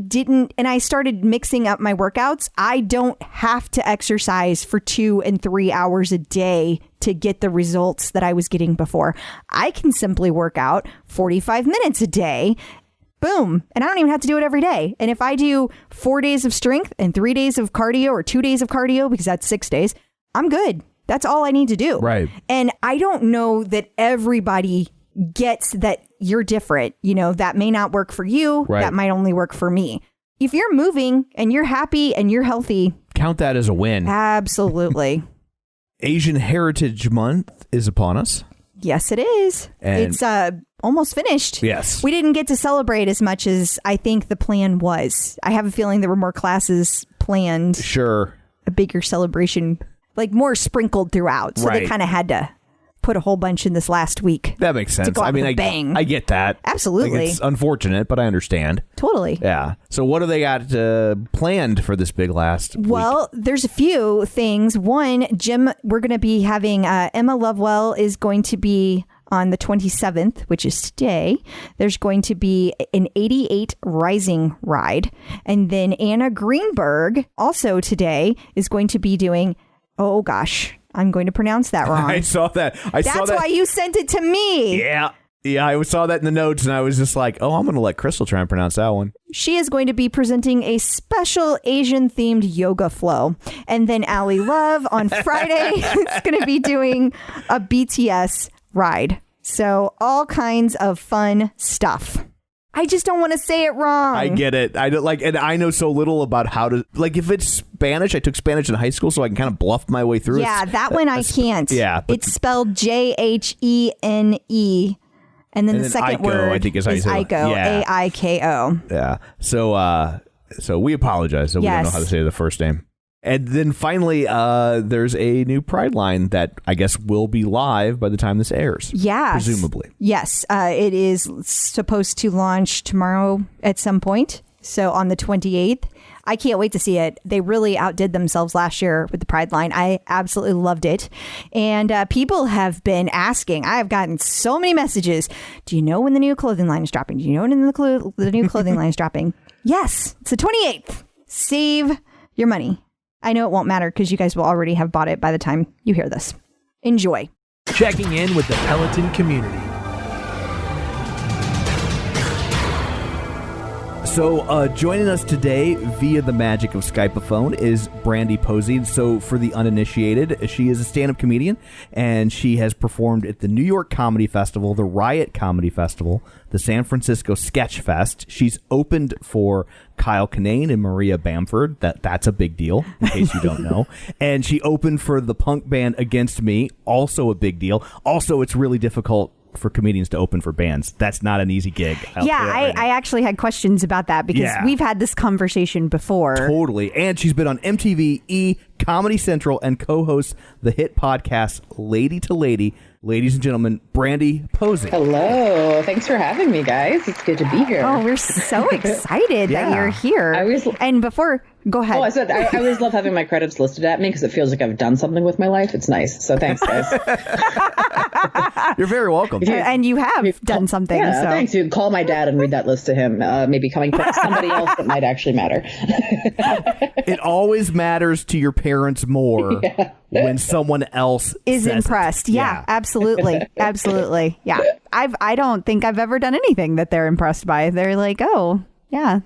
started mixing up my workouts. I don't have to exercise for 2 and 3 hours a day to get the results that I was getting before. I can simply work out 45 minutes a day. Boom. And I don't even have to do it every day. And if I do 4 days of strength and 3 days of cardio or 2 days of cardio, because that's 6 days, I'm good. That's all I need to do. Right. And I don't know that everybody gets that you're different. You know, that may not work for you. Right. That might only work for me. If you're moving and you're happy and you're healthy, count that as a win. Absolutely. Asian Heritage Month is upon us. Yes, it is. And it's almost finished. Yes. We didn't get to celebrate as much as I think the plan was. I have a feeling there were more classes planned. Sure. A bigger celebration, like more sprinkled throughout. So they kind of had to put a whole bunch in this last week. That makes sense. I mean, I get that. Absolutely. Like, it's unfortunate, but I understand. Totally. Yeah. So what do they got planned for this big last week? Well, there's a few things. One, Jim, we're going to be having Emma Lovewell is going to be on the 27th, which is today. There's going to be an 88 Rising ride. And then Anna Greenberg, also today, is going to be doing, oh gosh, I'm going to pronounce that wrong. I saw that. That's why you sent it to me. Yeah. Yeah, I saw that in the notes, and I was just like, oh, I'm going to let Crystal try and pronounce that one. She is going to be presenting a special Asian-themed yoga flow. And then Allie Love on Friday is going to be doing a BTS ride. So all kinds of fun stuff. I just don't want to say it wrong. I get it. I don't and I know so little about how to if it's Spanish. I took Spanish in high school, so I can kind of bluff my way through. Yeah, that one I can't. Yeah, it's spelled Jhene, and then the second Aiko, word I think is how you say it. Aiko, Yeah. Aiko. Yeah. So we apologize that we don't know how to say the first name. And then finally, there's a new Pride line that I guess will be live by the time this airs. Yeah. Presumably. Yes. It is supposed to launch tomorrow at some point. So on the 28th. I can't wait to see it. They really outdid themselves last year with the Pride line. I absolutely loved it. And people have been asking. I have gotten so many messages. Do you know when the new clothing line is dropping? Do you know when the new clothing line is dropping? Yes. It's the 28th. Save your money. I know it won't matter because you guys will already have bought it by the time you hear this. Enjoy. Checking in with the Peloton community. So joining us today via the magic of Skype-a-phone is Brandie Posey. So for the uninitiated, she is a stand-up comedian, and she has performed at the New York Comedy Festival, the Riot Comedy Festival, the San Francisco Sketch Fest. She's opened for Kyle Kinane and Maria Bamford. That's a big deal, in case you don't know. And she opened for the punk band Against Me, also a big deal. Also, it's really difficult for comedians to open for bands. That's not an easy gig. I actually had questions about that because we've had this conversation before. Totally. And she's been on MTV, E!, Comedy Central, and co-hosts the hit podcast Lady to Lady. Ladies and gentlemen, Brandie Posey. Hello. Thanks for having me, guys. It's good to be here. Oh, we're so excited that you're here. Go ahead. Oh, I said I always love having my credits listed at me because it feels like I've done something with my life. It's nice. So thanks, guys. You're very welcome. And you have done something. Yeah, so. thanks. You can call my dad and read that list to him. Maybe coming from somebody else that might actually matter. It always matters to your parents more when someone else is says impressed. it. Yeah, absolutely. Absolutely. Yeah. I don't think I've ever done anything that they're impressed by. They're like, oh, yeah,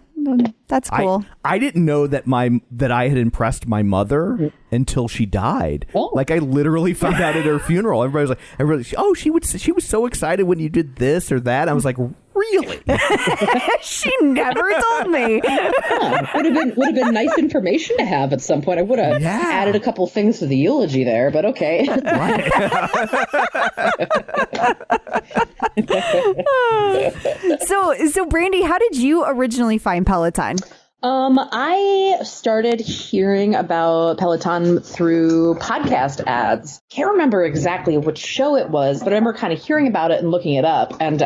that's cool. I didn't know that I had impressed my mother until she died. Oh. Like I literally found out at her funeral. Everybody was like, oh, she was so excited when you did this or that. I was like, really? She never told me. Would have been nice information to have at some point. I would have added a couple things to the eulogy there, but okay. So Brandie, how did you originally find Peloton? I started hearing about Peloton through podcast ads. Can't remember exactly which show it was, but I remember kind of hearing about it and looking it up. And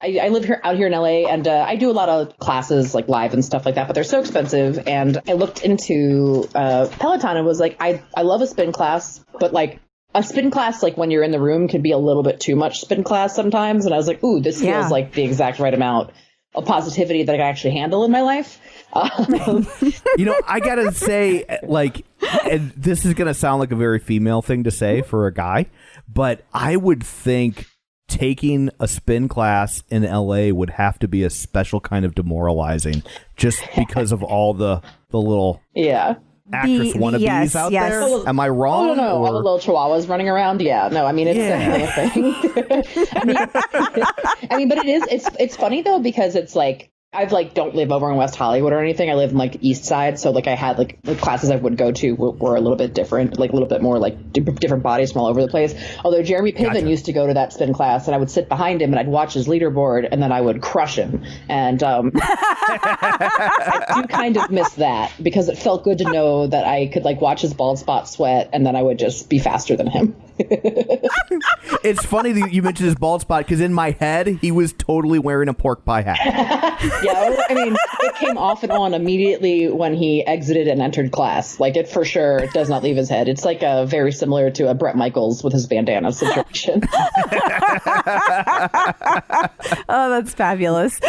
I live out here in LA, and I do a lot of classes like live and stuff like that, but they're so expensive. And I looked into Peloton and was like, I love a spin class, but like a spin class, like when you're in the room, can be a little bit too much spin class sometimes. And I was like, ooh, this feels like the exact right amount of positivity that I can actually handle in my life. I gotta say, like, and this is gonna sound like a very female thing to say for a guy, but I would think taking a spin class in LA would have to be a special kind of demoralizing, just because of all the little actress wannabes out there. Am I wrong? Oh, no. All the little chihuahuas running around. Yeah, no, I mean, it's definitely a thing. I mean, but it's funny though, because it's like, I've like don't live over in West Hollywood or anything. I live in like East Side, so like I had like the classes I would go to were a little bit different, like a little bit more like different bodies from all over the place. Although Jeremy Piven used to go to that spin class, and I would sit behind him and I'd watch his leaderboard, and then I would crush him. And I do kind of miss that, because it felt good to know that I could like watch his bald spot sweat, and then I would just be faster than him. It's funny that you mentioned his bald spot, because in my head he was totally wearing a pork pie hat. Yeah, I mean, it came off and on immediately when he exited and entered class. Like, it for sure does not leave his head. It's like very similar to a Bret Michaels with his bandana situation. Oh, that's fabulous.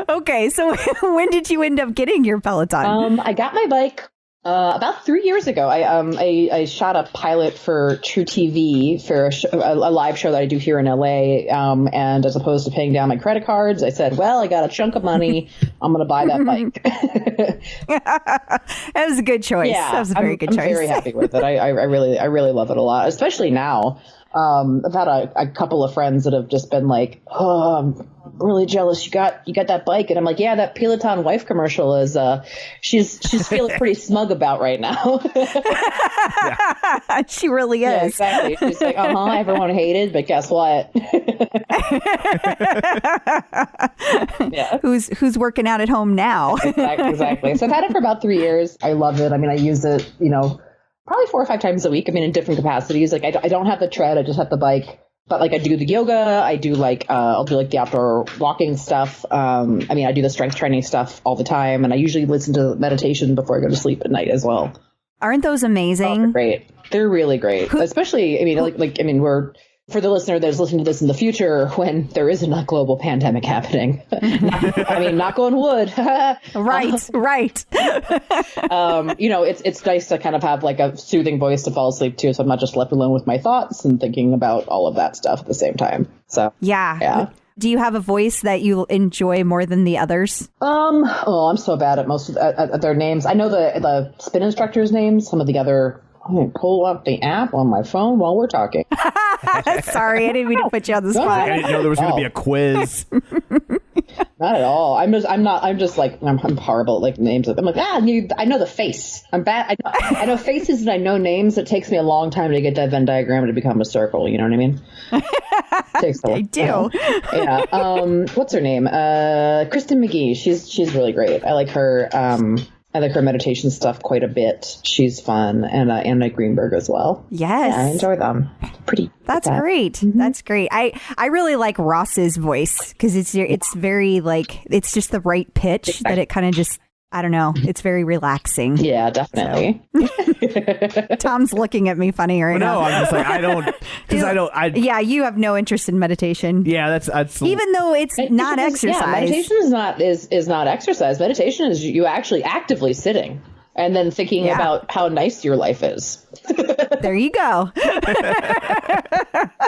Okay, so when did you end up getting your Peloton? I got my bike about 3 years ago. I shot a pilot for True TV for a live show that I do here in LA. And as opposed to paying down my credit cards, I said, well, I got a chunk of money. I'm going to buy that bike. That was a good choice. Yeah, that was a very good choice. I'm very happy with it. I really love it a lot, especially now. I've had a couple of friends that have just been like, oh, I'm really jealous you got that bike. And I'm like, yeah, that Peloton wife commercial is she's feeling pretty smug about right now. She really is. Yeah, exactly. She's like, everyone hated, but guess what? Yeah. Who's working out at home now? Exactly. So I've had it for about 3 years. I love it. I mean, I use it, probably 4 or 5 times a week. I mean, in different capacities. Like I don't have the tread. I just have the bike. But like I do the yoga. I do like I'll do like the outdoor walking stuff. I mean, I do the strength training stuff all the time, and I usually listen to meditation before I go to sleep at night as well. Aren't those amazing? Oh, they're great. They're really great. Especially, I mean, we're, for the listener that's listening to this in the future, when there isn't a global pandemic happening. Knock on wood. Right. It's nice to kind of have like a soothing voice to fall asleep to, so I'm not just left alone with my thoughts and thinking about all of that stuff at the same time. So yeah. Do you have a voice that you enjoy more than the others? I'm so bad at most of their names. I know the spin instructors' names. Some of the other. I'm going to pull up the app on my phone while we're talking. Sorry, I didn't mean to put you on the spot. I didn't know there was going to be a quiz. Not at all. I'm horrible at like names. I'm like, I know the face. I'm bad. I know faces and I know names. It takes me a long time to get that Venn diagram to become a circle. You know what I mean? Takes a I do. Yeah. What's her name? Kristen McGee. She's really great. I like her. I like her meditation stuff quite a bit. She's fun. And Anna Greenberg as well. Yes. Yeah, I enjoy them. Pretty. That's great. Mm-hmm. That's great. I really like Ross's voice, because it's very like, it's just the right pitch that it kind of just I don't know. It's very relaxing. Yeah, definitely. Tom's looking at me funny right now. No, I'm just like, Yeah, you have no interest in meditation. Yeah, that's even though it's not exercise. Yeah, meditation is not exercise. Meditation is you actually actively sitting and then thinking about how nice your life is. There you go.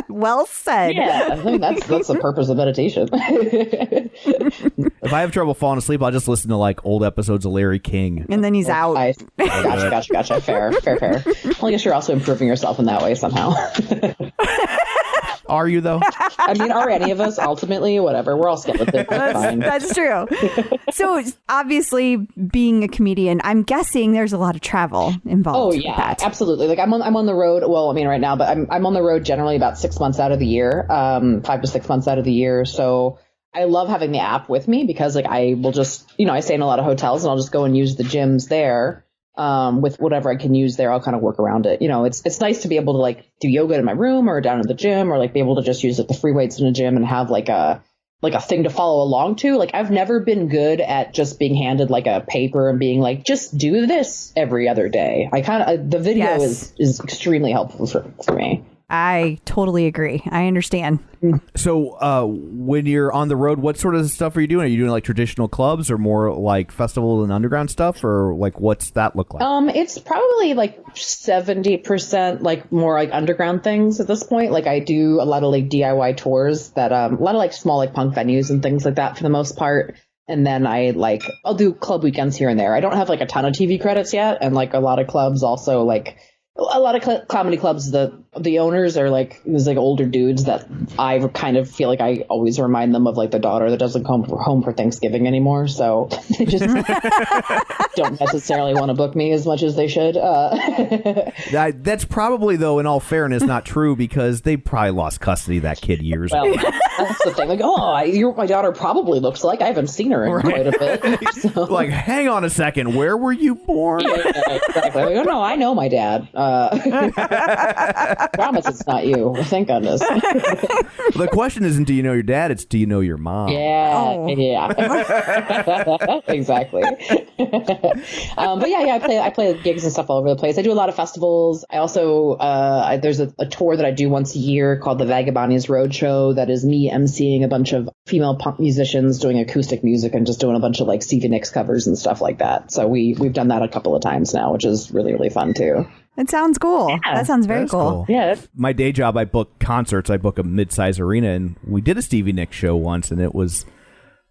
Well said. Yeah, I think that's the purpose of meditation. If I have trouble falling asleep, I'll just listen to like old episodes of Larry King. And then he's out. Gotcha. Fair. Well, I guess you're also improving yourself in that way somehow. Are you, though? I mean, are any of us? Ultimately, whatever. We're all skeletons. That's true. So, obviously, being a comedian, I'm guessing there's a lot of travel involved. Oh, yeah, absolutely. Like, I'm on the road. Well, I mean, right now, but I'm on the road generally about 6 months out of the year, 5 to 6 months out of the year. So I love having the app with me because, like, I will just, I stay in a lot of hotels and I'll just go and use the gyms there. With whatever I can use there, I'll kind of work around it. It's nice to be able to like do yoga in my room or down at the gym, or like be able to just use like the free weights in the gym and have like a thing to follow along to. Like, I've never been good at just being handed like a paper and being like, just do this every other day. The video is extremely helpful for me. I totally agree. I understand. So when you're on the road, what sort of stuff are you doing? Are you doing like traditional clubs or more like festival and underground stuff, or like what's that look like? It's probably like 70% like more like underground things at this point. Like, I do a lot of like DIY tours that a lot of like small like punk venues and things like that for the most part. And then I'll do club weekends here and there. I don't have like a ton of TV credits yet, and like a lot of clubs also like. A lot of comedy clubs, the owners are like these like older dudes that I kind of feel like I always remind them of like the daughter that doesn't come home for Thanksgiving anymore. So they just don't necessarily want to book me as much as they should. That's probably, though, in all fairness, not true, because they probably lost custody of that kid years ago. That's the thing. Like, you're what my daughter probably looks like. I haven't seen her in quite a bit. So. Like, hang on a second. Where were you born? Yeah, exactly. Like, oh, no, I know my dad. Promise it's not you. Thank goodness. The question isn't do you know your dad, it's do you know your mom? Yeah. Exactly. But I play gigs and stuff all over the place. I do a lot of festivals. I also there's a tour that I do once a year called the Vagabondians Roadshow that is me emceeing a bunch of female punk musicians doing acoustic music and just doing a bunch of like Stevie Nicks covers and stuff like that. So we've done that a couple of times now, which is really, really fun too. That sounds cool. Yeah, that sounds very cool. Yeah. My day job, I book concerts. I book a mid-size arena, and we did a Stevie Nicks show once, and it was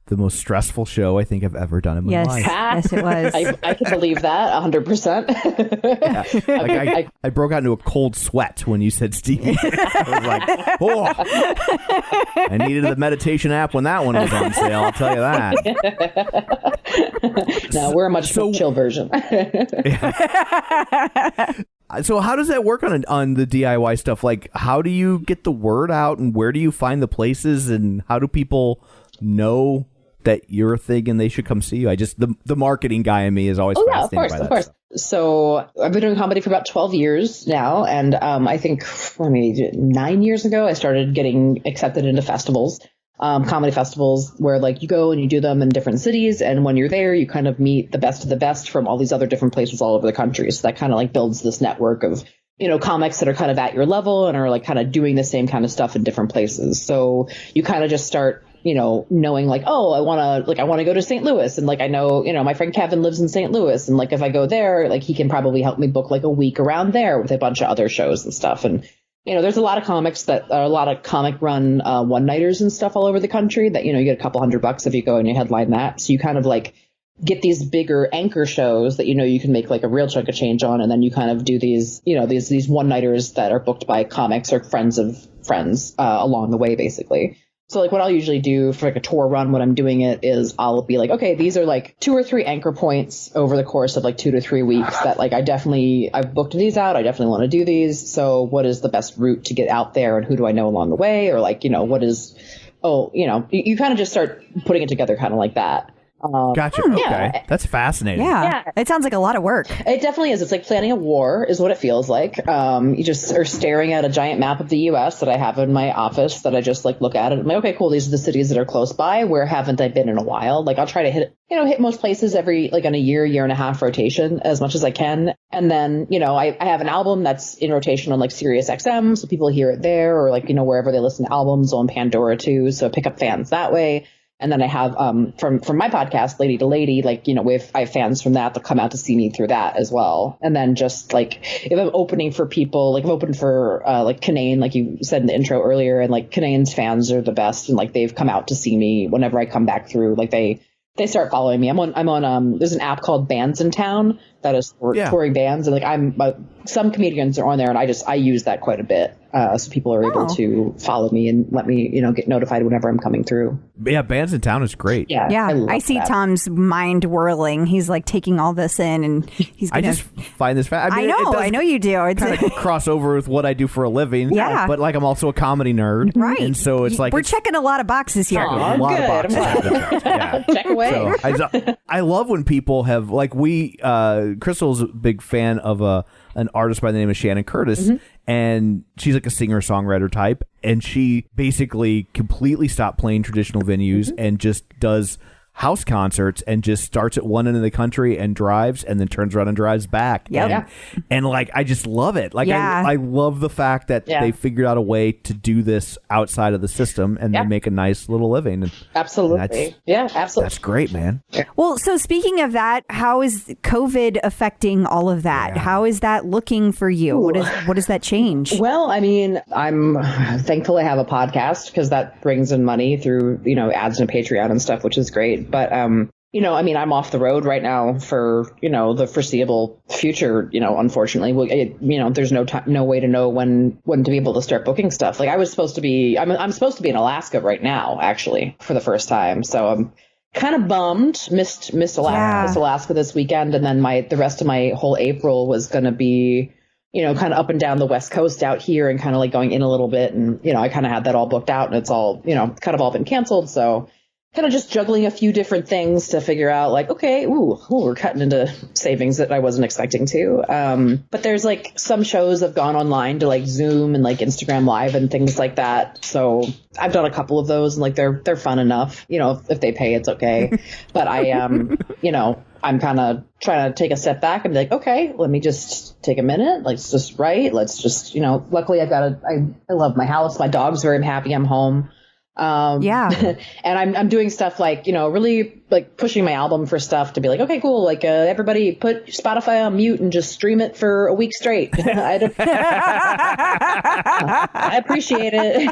the most stressful show I think I've ever done in my life. Yes, it was. I can believe that 100%. Yeah. Like I broke out into a cold sweat when you said Stevie Nicks. I was like, oh. I needed the meditation app when that one was on sale, I'll tell you that. No, we're a much more chill version. So how does that work on the DIY stuff? Like, how do you get the word out, and where do you find the places, and how do people know that you're a thing and they should come see you? The marketing guy in me is always fascinated by that. Of course. So I've been doing comedy for about 12 years now. And I think 9 years ago, I started getting accepted into festivals, comedy festivals where like you go and you do them in different cities. And when you're there, you kind of meet the best of the best from all these other different places all over the country. So that kind of like builds this network of, comics that are kind of at your level and are like kind of doing the same kind of stuff in different places. So you kind of just start knowing like, oh, I want to go to St. Louis. And like, I know, my friend Kevin lives in St. Louis. And like, if I go there, like he can probably help me book like a week around there with a bunch of other shows and stuff. And, there's a lot of comics that are a lot of comic run one-nighters and stuff all over the country that, you get a couple $100 if you go and you headline that. So you kind of like get these bigger anchor shows that, you can make like a real chunk of change on. And then you kind of do these, these one-nighters that are booked by comics or friends of friends along the way, basically. So like what I'll usually do for like a tour run when I'm doing it is I'll be like, okay, these are like 2 or 3 anchor points over the course of like 2 to 3 weeks that like I've booked these out. I definitely want to do these. So what is the best route to get out there and who do I know along the way? Or like, you kind of just start putting it together kind of like that. Gotcha. Okay. Yeah. That's fascinating. Yeah. It sounds like a lot of work. It definitely is. It's like planning a war is what it feels like. You just are staring at a giant map of the U.S. that I have in my office that I just like look at it. I'm like, okay, cool. These are the cities that are close by. Where haven't I been in a while? Like I'll try to hit most places every like on a year and a half rotation as much as I can. And then, I have an album that's in rotation on like Sirius XM. So people hear it there or like, wherever they listen to albums on Pandora too. So pick up fans that way. And then I have from my podcast, Lady to Lady, like, I have fans from that come out to see me through that as well. And then just like if I'm opening for people, like I'm open for like Kanane, like you said in the intro earlier, and like Kanane's fans are the best. And like they've come out to see me whenever I come back through. Like they start following me. I'm on there's an app called Bands in Town that is for touring bands. And like some comedians are on there and I use that quite a bit. So people are able to follow me and let me, get notified whenever I'm coming through. Yeah, Bands in Town is great. Yeah. I see that. Tom's mind whirling. He's like taking all this in and he's gonna... I just find this I know you do. It's kind of cross over with what I do for a living. Yeah. But like I'm also a comedy nerd. Right. And so it's like... We're checking a lot of boxes here. A lot of boxes. Yeah. Check away. So I love when people have, like Crystal's a big fan of an artist by the name of Shannon Curtis, and she's like a singer-songwriter type, and she basically completely stopped playing traditional venues and just does house concerts and just starts at one end of the country and drives and then turns around and drives back. Yep. And like, I just love it. Like, I love the fact that they figured out a way to do this outside of the system and they make a nice little living. Absolutely. Absolutely. That's great, man. Well, so speaking of that, how is COVID affecting all of that? Yeah. How is that looking for you? What does that change? Well, I mean, I'm thankful I have a podcast because that brings in money through, ads and Patreon and stuff, which is great. But, I mean, I'm off the road right now for, the foreseeable future, unfortunately. There's no way to know when to be able to start booking stuff. Like I'm supposed to be in Alaska right now, actually, for the first time. So I'm kind of bummed, missed Alaska this weekend. And then the rest of my whole April was going to be, kind of up and down the West Coast out here and kind of like going in a little bit. And, I kind of had that all booked out and it's all, kind of all been canceled. So kind of just juggling a few different things to figure out like, okay, we're cutting into savings that I wasn't expecting to. But there's like some shows have gone online to like Zoom and like Instagram Live and things like that. So I've done a couple of those and like they're fun enough, if they pay, it's okay. But I'm kind of trying to take a step back and be like, okay, let me just take a minute. Let's just write. Let's just, luckily I love my house. My dog's very happy I'm home. And I'm doing stuff like, really like pushing my album for stuff to be like, okay, cool. Like, everybody put Spotify on mute and just stream it for a week straight. I appreciate it.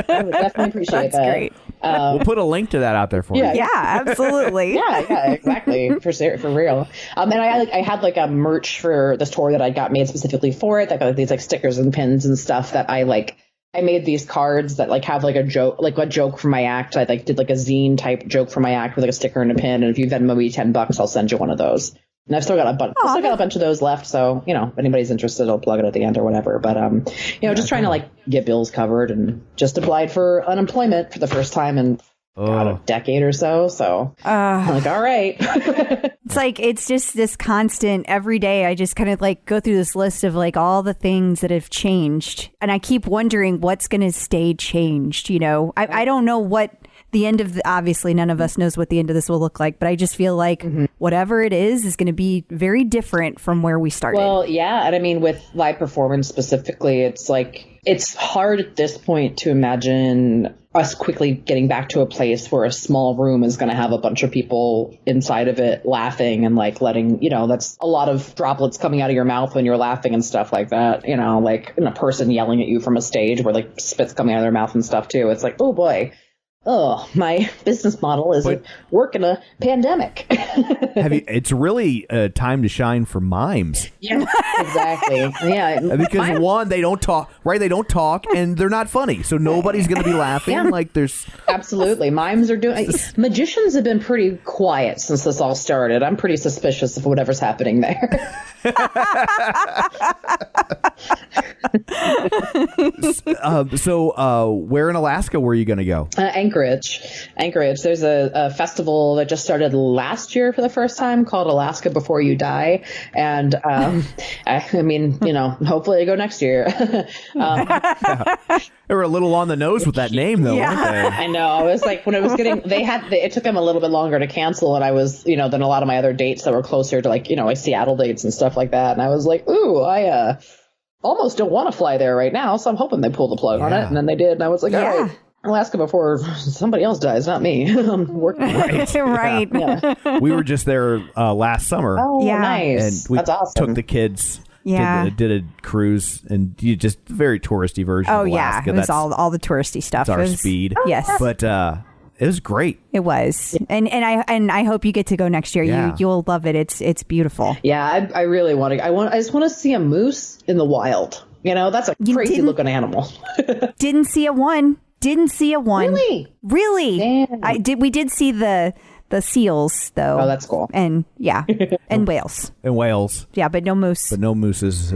I would definitely appreciate that. That's great. We'll put a link to that out there for you. Yeah, absolutely. Yeah, exactly. For real. And I had like a merch for this tour that I got made specifically for it. That got like, these like stickers and pins and stuff that I made these cards that like have like a joke for my act. I like did like a zine type joke for my act with like a sticker and a pin. And if you Venmo me $10, I'll send you one of those. And I've still got a bunch of those left. So, if anybody's interested, I'll plug it at the end or whatever. But, just trying to like get bills covered and just applied for unemployment for the first time in a decade or so. So I'm like, all right. It's like, it's just this constant every day. I just kind of like go through this list of like all the things that have changed. And I keep wondering what's going to stay changed. I don't know what the end of obviously none of us knows what the end of this will look like, but I just feel like whatever it is going to be very different from where we started. Well, yeah. And I mean, with live performance specifically, it's like, it's hard at this point to imagine us quickly getting back to a place where a small room is going to have a bunch of people inside of it laughing and like letting, that's a lot of droplets coming out of your mouth when you're laughing and stuff like that, like a person yelling at you from a stage where like spit's coming out of their mouth and stuff too. It's like, oh boy. Oh, my business model is work in a pandemic. It's really a time to shine for mimes. Yeah. Exactly. Yeah. Because one, they don't talk, right? They don't talk, and they're not funny, so nobody's going to be laughing. Yeah. Like there's Absolutely. Mimes are doing. Magicians have been pretty quiet since this all started. I'm pretty suspicious of whatever's happening there. So where in Alaska were you going to go? Anchorage. There's a festival that just started last year for the first time called Alaska Before You Die. And I mean, hopefully I go next year. They were a little on the nose with that name, though, weren't they? I know. I was like, when it was getting, it took them a little bit longer to cancel. And I was, than a lot of my other dates that were closer to like Seattle dates and stuff like that. And I was like, ooh, I almost don't want to fly there right now. So I'm hoping they pull the plug on it. And then they did. And I was like, all right, Alaska before somebody else dies, not me. I'm working. Right. Yeah. We were just there last summer. Oh, Yeah. nice. And we That's awesome. took the kids. Yeah. Did a cruise, and you just very touristy version Oh of yeah, Alaska. it was That's all the touristy stuff. our It was- speed. Yes, But it was great. it was, and I hope you get to go next year. Yeah. You'll love it. It's beautiful. Yeah, I really want to. I just want to see a moose in the wild. That's a You crazy didn't- looking animal. Didn't see a one. Really? Really? Damn. We did see the seals though. Oh, that's cool. And yeah, and whales. In Wales, Yeah, but no moose. but no mooses.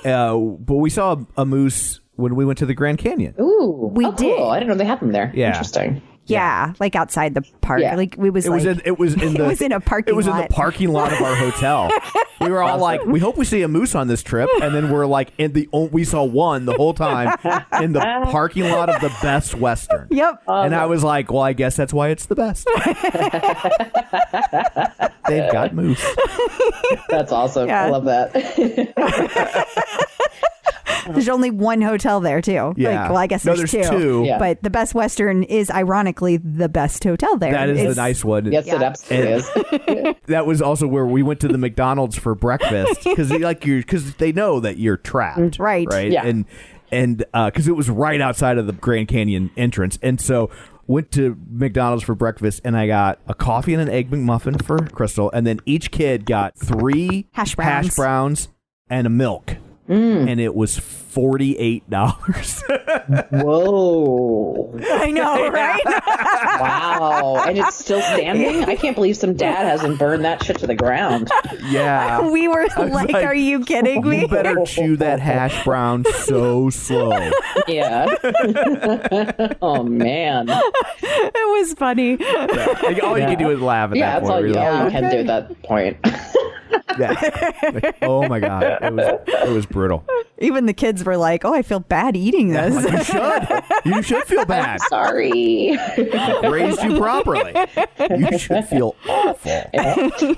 But we saw a moose when we went to the Grand Canyon. Ooh, We cool. did. I didn't know they had them there. Yeah. Interesting. Yeah, like outside the park. Yeah. Like it was It was in the. it was in a parking It was in lot. the parking lot of our hotel. We were all like, "We hope we see a moose on this trip," and then we're like, we saw one the whole time in the parking lot of the Best Western. Yep. And I was like, "Well, I guess that's why it's the best." They've got moose. That's awesome. Yeah. I love that. There's only one hotel there too. Yeah. Like, well, I guess No, there's there's two. Yeah. But the Best Western is ironically the best hotel there. That is It's- the nice one. Yes, it absolutely is. That was also where we went to the McDonald's for breakfast because they know that you're trapped, Right. Right, Yeah. and because it was right outside of the Grand Canyon entrance, and so went to McDonald's for breakfast, and I got a coffee and an egg McMuffin for Crystal, and then each kid got 3 Hash browns and a milk, and it was $48. Whoa. I know, right? Wow. And it's still standing? I can't believe some dad hasn't burned that shit to the ground. Yeah. We were was like, like, are you kidding me? You better chew that hash brown so slow. Yeah. Oh, man. It was funny. Yeah. Like, all you can do is laugh at Yeah, that that's all point. you, really. all you can do at that point. Yeah. Like, oh my god, it was brutal. Even the kids were like, oh, I feel bad eating this. You should feel bad. Sorry. Raised you properly. You should feel awful.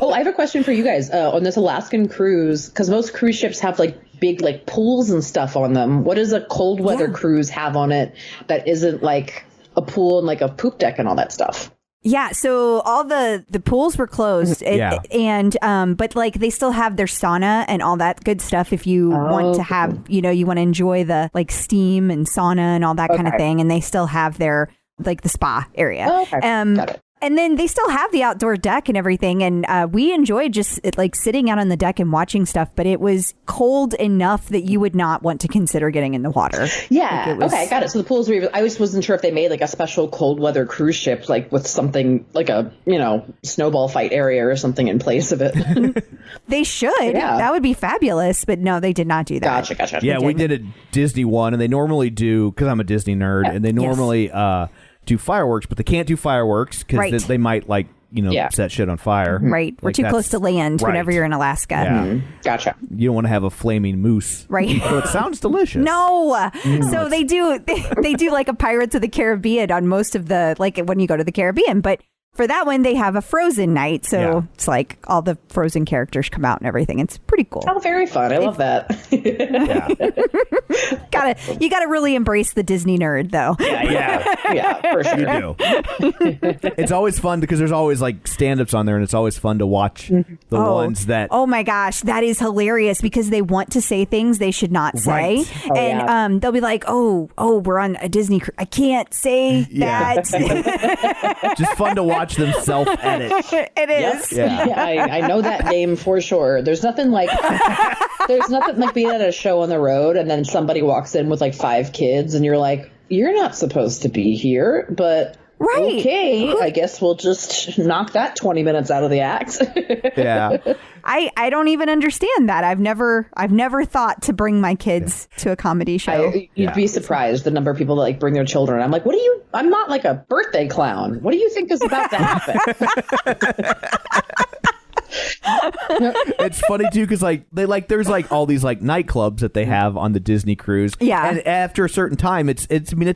Oh, I have a question for you guys. On this Alaskan cruise, because most cruise ships have like big like pools and stuff on them. What does a cold weather cruise have on it that isn't like a pool and like a poop deck and all that stuff? Yeah, so all the pools were closed, Yeah. and but like they still have their sauna and all that good stuff. If you want to have, you want to enjoy the like steam and sauna and all that kind of thing, and they still have their like the spa area. Oh, okay. Got it. And then they still have the outdoor deck and everything. And we enjoyed just like sitting out on the deck and watching stuff. But it was cold enough that you would not want to consider getting in the water. Yeah. Like, it was- Okay, got it. So the pools were. I just wasn't sure if they made like a special cold weather cruise ship, like with something like a snowball fight area or something in place of it. They should. Yeah. That would be fabulous. But no, they did not do that. Gotcha. Yeah, we did a Disney one, and they normally do, because I'm a Disney nerd, and they normally do fireworks, but they can't do fireworks because Right. they might set shit on fire. Right. We're Like, too close to land right. whenever you're in Alaska. Yeah. Gotcha. You don't want to have a flaming moose. Right. So it sounds delicious. No. So they do like a Pirates of the Caribbean on most of the, like when you go to the Caribbean. But for that one, they have a Frozen night. So it's like all the Frozen characters come out and everything. It's pretty cool. Oh, very fun. I love that. Yeah. You gotta really embrace the Disney nerd though. Yeah, for sure. You do. It's always fun because there's always like stand-ups on there, and it's always fun to watch the ones that. Oh my gosh, that is hilarious because they want to say things they should not say, Right. Oh, and yeah. they'll be like, "Oh, we're on a Disney. I can't say Yeah. that." Just fun to watch watch them self-edit. It is. Yes. Yeah, I know that name for sure. There's nothing like being at a show on the road and then somebody walks in with like 5 kids and you're like, you're not supposed to be here, but Right. okay, I guess we'll just knock that 20 minutes out of the act. Yeah. I don't even understand that. I've never thought to bring my kids to a comedy show. You'd be surprised the number of people that like bring their children. I'm like, I'm not like a birthday clown. What do you think is about to happen? It's funny too because there's like all these like nightclubs that they have on the Disney cruise. Yeah. And after a certain time, it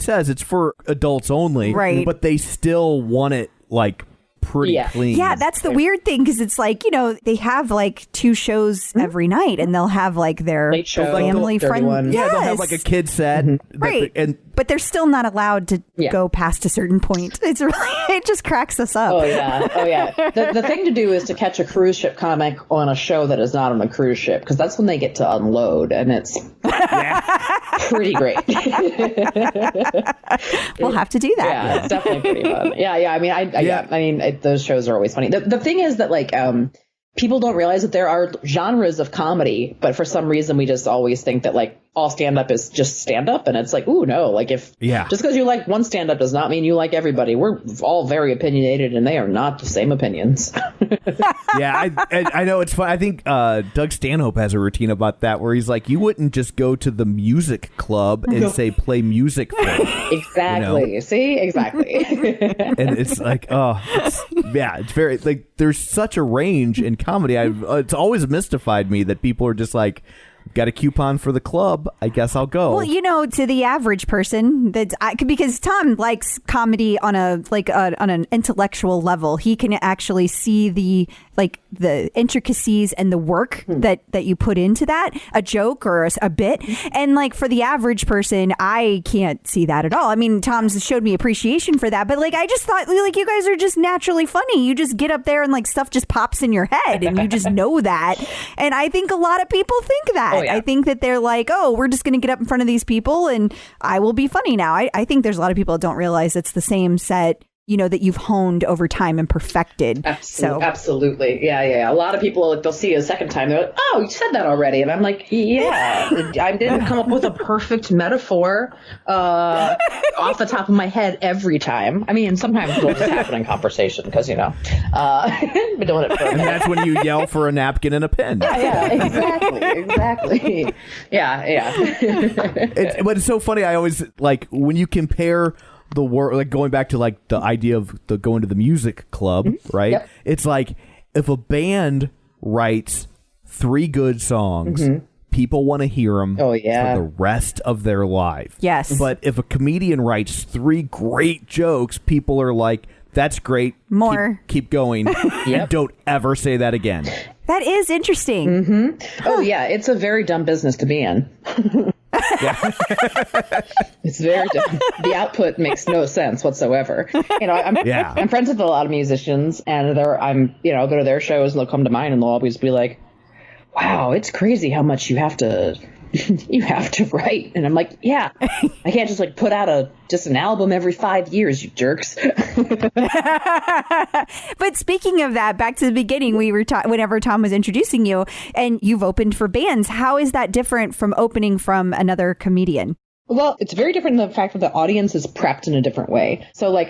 says it's for adults only. Right. But they still want it like pretty clean. Yeah, that's the weird thing because it's like, they have like 2 shows every night and they'll have like their Late show, family dirty friend. one. Yeah, they'll have like a kid set. Right. But they're still not allowed to go past a certain point. It's really, it just cracks us up. Oh yeah. The thing to do is to catch a cruise ship comic on a show that is not on a cruise ship because that's when they get to unload and it's pretty great. We'll have to do that. Yeah, it's definitely pretty fun. Yeah. I mean, those shows are always funny. The thing is that like people don't realize that there are genres of comedy, but for some reason we just always think that like all stand-up is just stand-up, and it's like, ooh, no, like just because you like one stand-up does not mean you like everybody. We're all very opinionated, and they are not the same opinions. Yeah, I know it's fun. I think Doug Stanhope has a routine about that where he's like, you wouldn't just go to the music club and say play music for me. Exactly. See, exactly. And it's like, it's very like there's such a range in comedy. It's always mystified me that people are just like, got a coupon for the club, I guess I'll go. Well, to the average person, because Tom likes comedy on on an intellectual level. He can actually see the intricacies and the work that you put into that, a joke or a bit. And like for the average person, I can't see that at all. I mean, Tom's showed me appreciation for that, but like I just thought like you guys are just naturally funny. You just get up there and like stuff just pops in your head and you just know that. And I think a lot of people think that. Oh, yeah. I think that they're like, oh, we're just going to get up in front of these people and I will be funny now. I think there's a lot of people that don't realize it's the same set, that you've honed over time and perfected. Absolutely. Yeah. A lot of people, they'll see you a second time. They're like, oh, you said that already. And I'm like, yeah, I didn't come up with a perfect metaphor off the top of my head every time. I mean, sometimes it'll just happen in conversation because, been doing it for a and minute. that's when you yell for a napkin and a pen. Yeah, exactly. Yeah. But it's so funny. I always like when you compare the word, like going back to like the idea of going to the music club, right? Yep. It's like if a band writes 3 good songs, people want to hear them for the rest of their life. Yes. But if a comedian writes 3 great jokes, people are like, that's great. More. Keep going. And don't ever say that again. That is interesting. Oh, yeah. It's a very dumb business to be in. It's very dumb. The output makes no sense whatsoever. I'm friends with a lot of musicians, and I'll go to their shows and they'll come to mine and they'll always be like, wow, it's crazy how much you have to write. And I'm like, yeah, I can't just like put out just an album every 5 years, you jerks. But speaking of that, back to the beginning, we were whenever Tom was introducing you and you've opened for bands. How is that different from opening from another comedian? Well, it's very different in the fact that the audience is prepped in a different way. So like,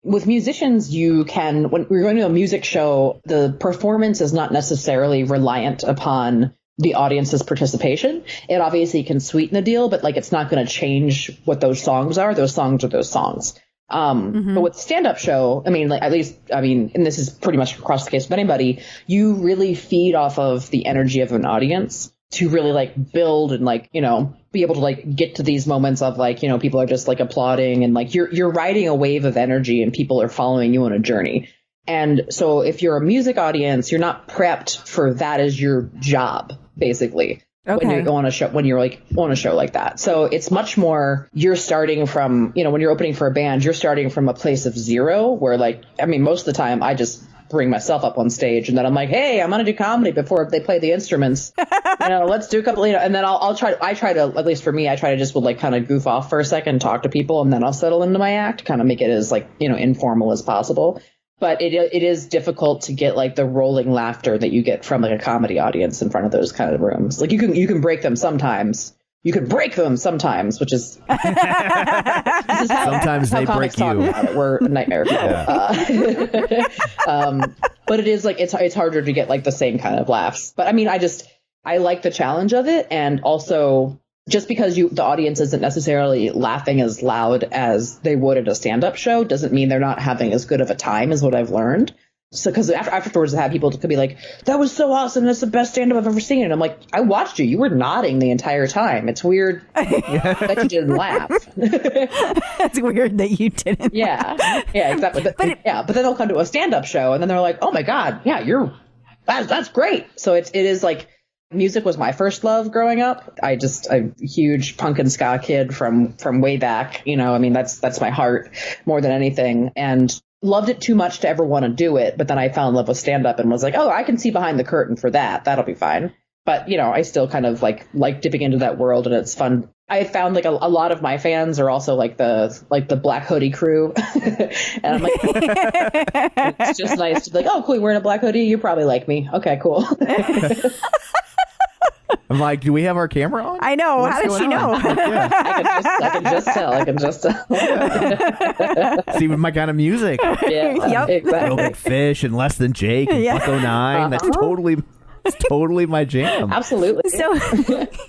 with musicians, you can, when we're going to a music show, the performance is not necessarily reliant upon the audience's participation. It obviously can sweeten the deal, but like it's not going to change what those songs are. Those songs are those songs. But with stand-up show, and this is pretty much across the case of anybody, you really feed off of the energy of an audience to really like build and like, be able to like get to these moments of like, people are just like applauding and like you're riding a wave of energy and people are following you on a journey. And so if you're a music audience, you're not prepped for that as your job, basically. Okay. When you go on a show, when you're like on a show like that. So it's much more, you're starting from, when you're opening for a band, you're starting from a place of zero where like, most of the time I just bring myself up on stage and then I'm like, hey, I'm going to do comedy before they play the instruments. Let's do a couple, and then I try to, at least for me, I try to just like kind of goof off for a second, talk to people, and then I'll settle into my act, kind of make it as like, informal as possible. But it is difficult to get like the rolling laughter that you get from like a comedy audience in front of those kind of rooms. Like you can break them sometimes. You can break them sometimes, which is sometimes they break you. We're nightmare people. Yeah. But it is like it's harder to get like the same kind of laughs. But I mean, I like the challenge of it, and also just because the audience isn't necessarily laughing as loud as they would at a stand-up show doesn't mean they're not having as good of a time, is what I've learned. So, because afterwards, I have people could be like, "That was so awesome! That's the best stand-up I've ever seen." And I'm like, "I watched you. You were nodding the entire time. It's weird that you didn't laugh." It's weird that you didn't. Yeah, exactly. But then they'll come to a stand-up show, and then they're like, "Oh my god, yeah, that's great." So it is like, music was my first love growing up. I'm a huge punk and ska kid from way back. You know, I mean, that's my heart more than anything, and loved it too much to ever want to do it. But then I fell in love with stand-up and was like, oh, I can see behind the curtain for that. That'll be fine. But, you know, I still kind of like dipping into that world, and it's fun. I found like a lot of my fans are also like the black hoodie crew. And I'm like, it's just nice to be like, oh, cool, you're wearing a black hoodie. You probably like me. Okay, cool. I'm like, do we have our camera on? I know. How did she know? I can just tell. See, with my kind of music. Yeah. Yep. Exactly. Little Big Fish and Less Than Jake and Buck 09. That's totally my jam. Absolutely. So,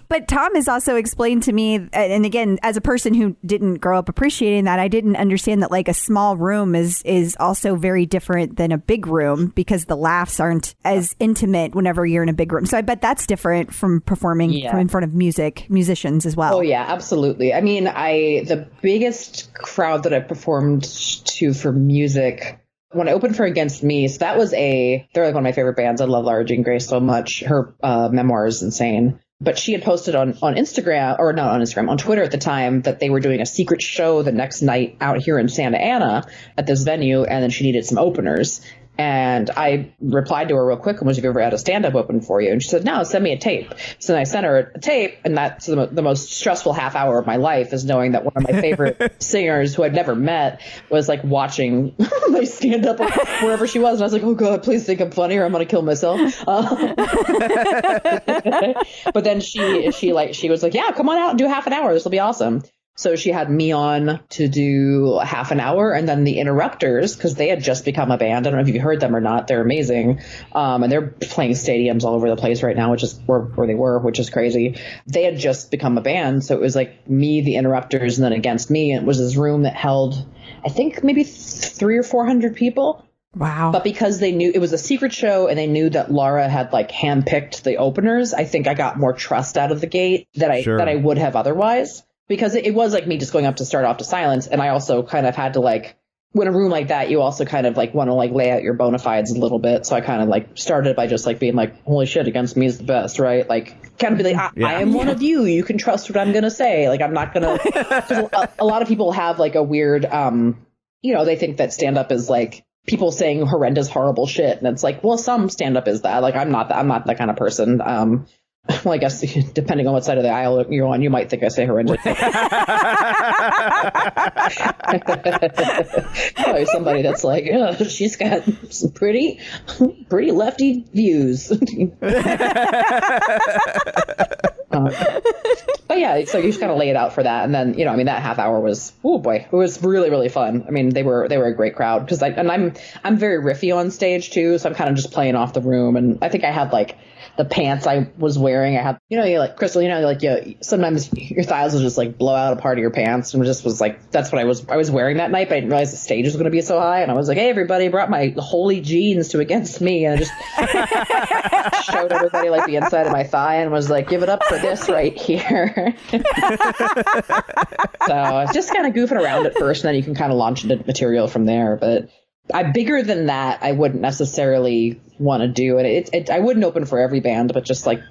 but Tom has also explained to me, and again, as a person who didn't grow up appreciating that, I didn't understand that like a small room is also very different than a big room, because the laughs aren't as intimate whenever you're in a big room. So I bet that's different from performing from in front of musicians as well. Oh yeah, absolutely. I mean, the biggest crowd that I performed to for music, when I opened for Against Me, so they're like one of my favorite bands. I love Lara Jean Grace so much. Her memoir is insane. But she had posted on Instagram, or not on Instagram, on Twitter at the time, that they were doing a secret show the next night out here in Santa Ana at this venue, and then she needed some openers. And I replied to her real quick and was, have you ever had a stand-up open for you? And she said, no, send me a tape. So then I sent her a tape, and that's the most stressful half hour of my life, is knowing that one of my favorite singers who I'd never met was like watching my stand-up wherever she was. And I was like, oh God, please think I'm funny or I'm going to kill myself. But then she was like, yeah, come on out and do half an hour. This will be awesome. So she had me on to do half an hour, and then the Interrupters, because they had just become a band. I don't know if you've heard them or not. They're amazing. And they're playing stadiums all over the place right now, which is where they were, which is crazy. They had just become a band. So it was like me, the Interrupters, and then Against Me. And it was this room that held, I think, maybe 300 or 400 people. Wow. But because they knew it was a secret show and they knew that Laura had like handpicked the openers, I think I got more trust out of the gate that I would have otherwise. Because it was like me just going up to start off to silence. And I also kind of had to like, when a room like that, you also kind of like want to like lay out your bona fides a little bit. So I kind of like started by just like being like, holy shit, Against Me is the best, right? Like kind of be like, I am one of you. You can trust what I'm going to say. Like I'm not going to. A lot of people have like a weird, they think that stand up is like people saying horrendous, horrible shit. And it's like, well, some stand up is that. Like I'm not that kind of person. Well, I guess depending on what side of the aisle you're on, you might think I say horrendous. Probably somebody that's like, oh, she's got some pretty lefty views. But yeah, so you just kind of lay it out for that, and then that half hour was, oh boy, it was really, really fun. I mean, they were a great crowd because I'm very riffy on stage too, so I'm kind of just playing off the room, and I think I had like the pants I was wearing, I had, you like Crystal, sometimes your thighs will just like blow out a part of your pants, and just was like, that's what I was wearing that night, but I didn't realize the stage was going to be so high, and I was like, hey everybody, brought my holy jeans to Against Me, and I just showed everybody like the inside of my thigh and was like, give it up for this right here. So just kind of goofing around at first, and then you can kind of launch into material from there, but bigger than that, I wouldn't necessarily want to do it. I wouldn't open for every band, but just like,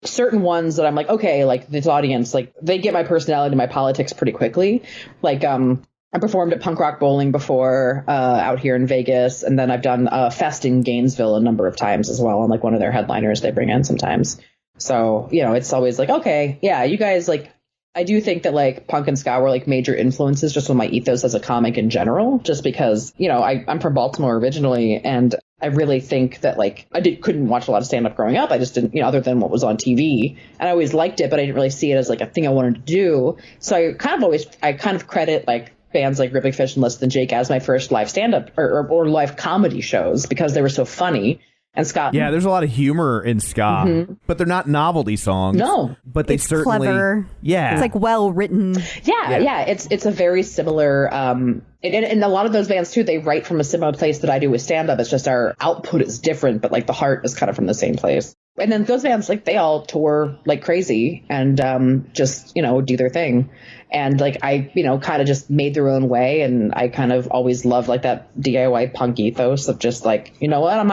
certain ones that I'm like, okay, like this audience, like they get my personality, my politics pretty quickly. Like, I performed at Punk Rock Bowling before, out here in Vegas. And then I've done a fest in Gainesville a number of times as well. I'm like one of their headliners they bring in sometimes. So, it's always like, okay, yeah, you guys like, I do think that like punk and ska were like major influences just on my ethos as a comic in general, just because, you know, I'm from Baltimore originally, and I really think that like couldn't watch a lot of stand up growing up. I just didn't, you know, other than what was on TV, and I always liked it, but I didn't really see it as like a thing I wanted to do. So I kind of credit like bands like Ripping Fish and Less Than Jake as my first live stand up or live comedy shows because they were so funny. And Scott. Yeah, there's a lot of humor in ska, but they're not novelty songs. No, but they it's certainly clever. Yeah, it's like well written. Yeah. It's a very similar. And a lot of those bands too, they write from a similar place that I do with stand up. It's just our output is different, but like the heart is kind of from the same place. And then those bands, like they all tour like crazy and just, you know, do their thing. And like I, you know, kind of just made their own way. And I kind of always loved like that DIY punk ethos of just like, you know what,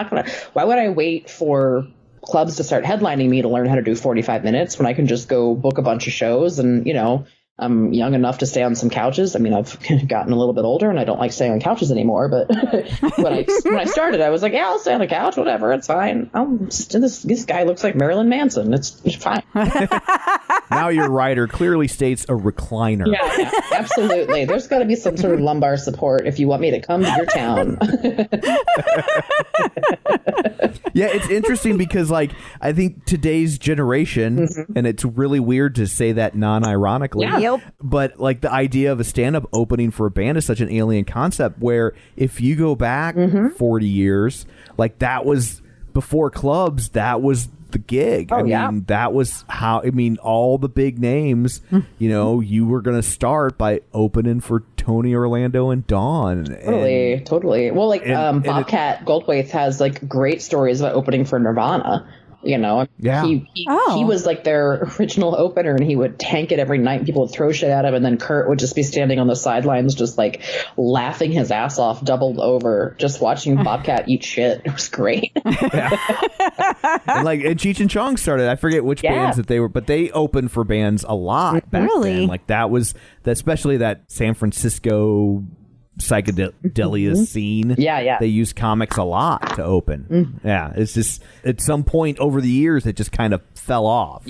why would I wait for clubs to start headlining me to learn how to do 45 minutes when I can just go book a bunch of shows? And, you know, I'm young enough to stay on some couches. I mean, I've gotten a little bit older and I don't like staying on couches anymore. But when I started, I was like, yeah, I'll stay on the couch, whatever. It's fine. This guy looks like Marilyn Manson. It's fine. Now your rider clearly states a recliner. Yeah, absolutely. There's got to be some sort of lumbar support if you want me to come to your town. Yeah, it's interesting because, like, I think today's generation, and it's really weird to say that non-ironically, Yep. but, like, the idea of a stand-up opening for a band is such an alien concept where if you go back 40 years, like, that was, before clubs, that was the gig. Oh, I mean, that was how, I mean, all the big names, you know, you were going to start by opening for Tony Orlando and Dawn. Totally. Well, like Bobcat Goldthwait has like great stories about opening for Nirvana. You know, he was like their original opener, and he would tank it every night. People would throw shit at him, and then Kurt would just be standing on the sidelines, just like laughing his ass off, doubled over, just watching Bobcat eat shit. It was great. And Cheech and Chong started. I forget which bands that they were, but they opened for bands a lot back then. Like that was especially that San Francisco psychedelia scene. They use comics a lot to open. It's just at some point over the years it just kind of fell off.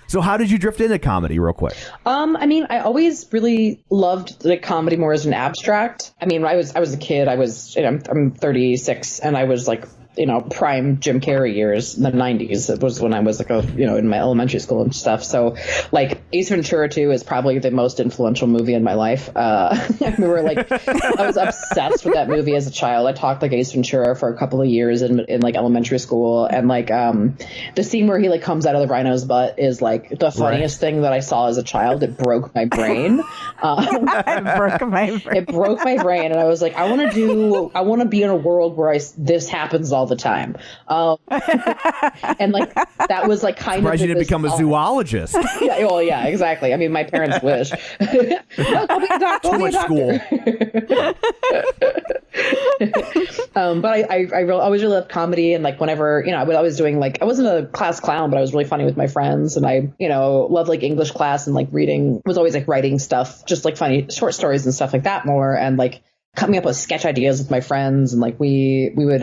So how did you drift into comedy real quick? I mean, I always really loved the comedy more as an abstract. I mean, I was a kid. I'm 36, and I was like, you know, prime Jim Carrey years in the 90s. It was when I was like, in my elementary school and stuff. So like Ace Ventura 2 is probably the most influential movie in my life. I remember like I was obsessed with that movie as a child. I talked like Ace Ventura for a couple of years in like elementary school. And like the scene where he like comes out of the rhino's butt is like the funniest thing that I saw as a child. It broke my brain. It broke my brain. And I was like, I want to be in a world where this happens all the time. And like that was like kind Surprised of you didn't become a zoologist. Yeah, exactly. I mean, my parents wish. I'll be a doctor. Too much school. But I always really loved comedy, and like whenever, you know, I was doing like, I wasn't a class clown, but I was really funny with my friends, and I, you know, loved like English class, and like reading was always like writing stuff, just like funny short stories and stuff like that more, and like coming up with sketch ideas with my friends. And like we would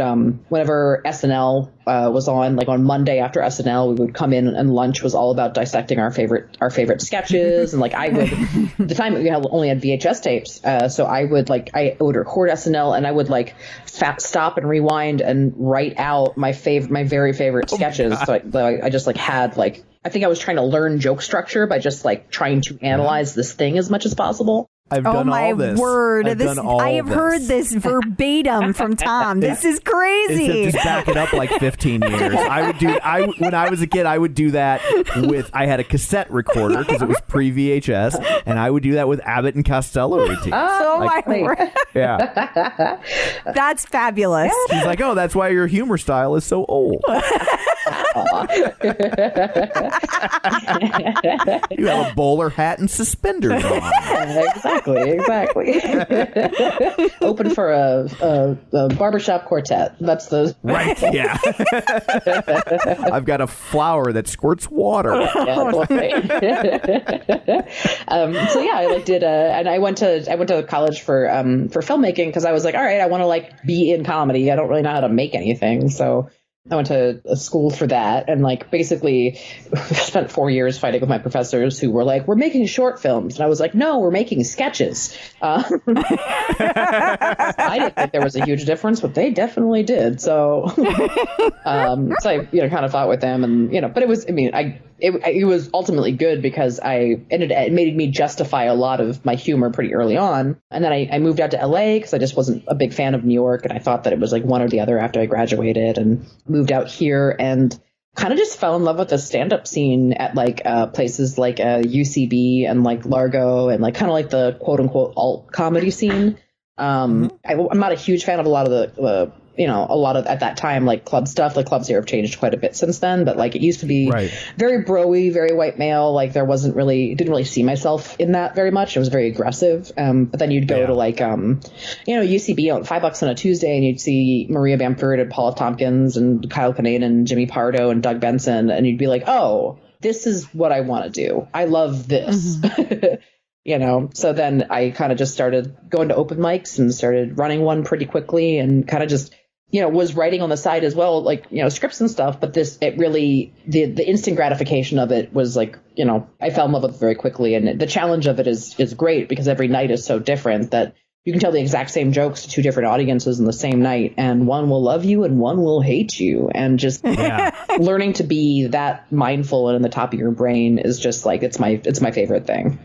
whenever SNL was on, like on Monday after SNL, we would come in, and lunch was all about dissecting our favorite sketches. And like I would, at the time we only had VHS tapes, so I would record SNL, and I would like stop and rewind and write out my very favorite sketches. So I just like had like, I think I was trying to learn joke structure by just like trying to analyze this thing as much as possible. I've done all this. Word. I have heard this verbatim from Tom. This is crazy. Just back it up like 15 years. When I was a kid, I would do that I had a cassette recorder because it was pre-VHS, and I would do that with Abbott and Costello routines. My word. Yeah. That's fabulous. She's like, oh, that's why your humor style is so old. You have a bowler hat and suspenders on. Exactly. Open for a barbershop quartet. That's the right. Yeah. I've got a flower that squirts water. So yeah, I like did and I went to college for filmmaking because I was like, all right, I want to like be in comedy. I don't really know how to make anything, so I went to a school for that, and like basically spent 4 years fighting with my professors who were like, we're making short films. And I was like, no, we're making sketches. I didn't think there was a huge difference, but they definitely did. So, so I, kind of fought with them, and, but it was, it was ultimately good because it made me justify a lot of my humor pretty early on. And then I moved out to LA because I just wasn't a big fan of New York. And I thought that it was like one or the other after I graduated, and moved out here and kind of just fell in love with the stand-up scene at like places like UCB and like Largo and like kind of like the quote unquote alt comedy scene. I'm not a huge fan of a lot of the a lot of at that time like club stuff. Like clubs here have changed quite a bit since then, but like it used to be very bro-y, very white male. Like there didn't really see myself in that very much. It was very aggressive. But then you'd go to like UCB on $5 on a Tuesday, and you'd see Maria Bamford and Paula Tompkins and Kyle Kinane and Jimmy Pardo and Doug Benson, and you'd be like, oh, this is what I want to do. I love this. So then I kind of just started going to open mics and started running one pretty quickly, and kind of just was writing on the side as well, like, scripts and stuff. But the instant gratification of it was like, I fell in love with it very quickly. And the challenge of it is great because every night is so different that you can tell the exact same jokes to two different audiences in the same night, and one will love you and one will hate you. And just learning to be that mindful and in the top of your brain is just like, it's my favorite thing.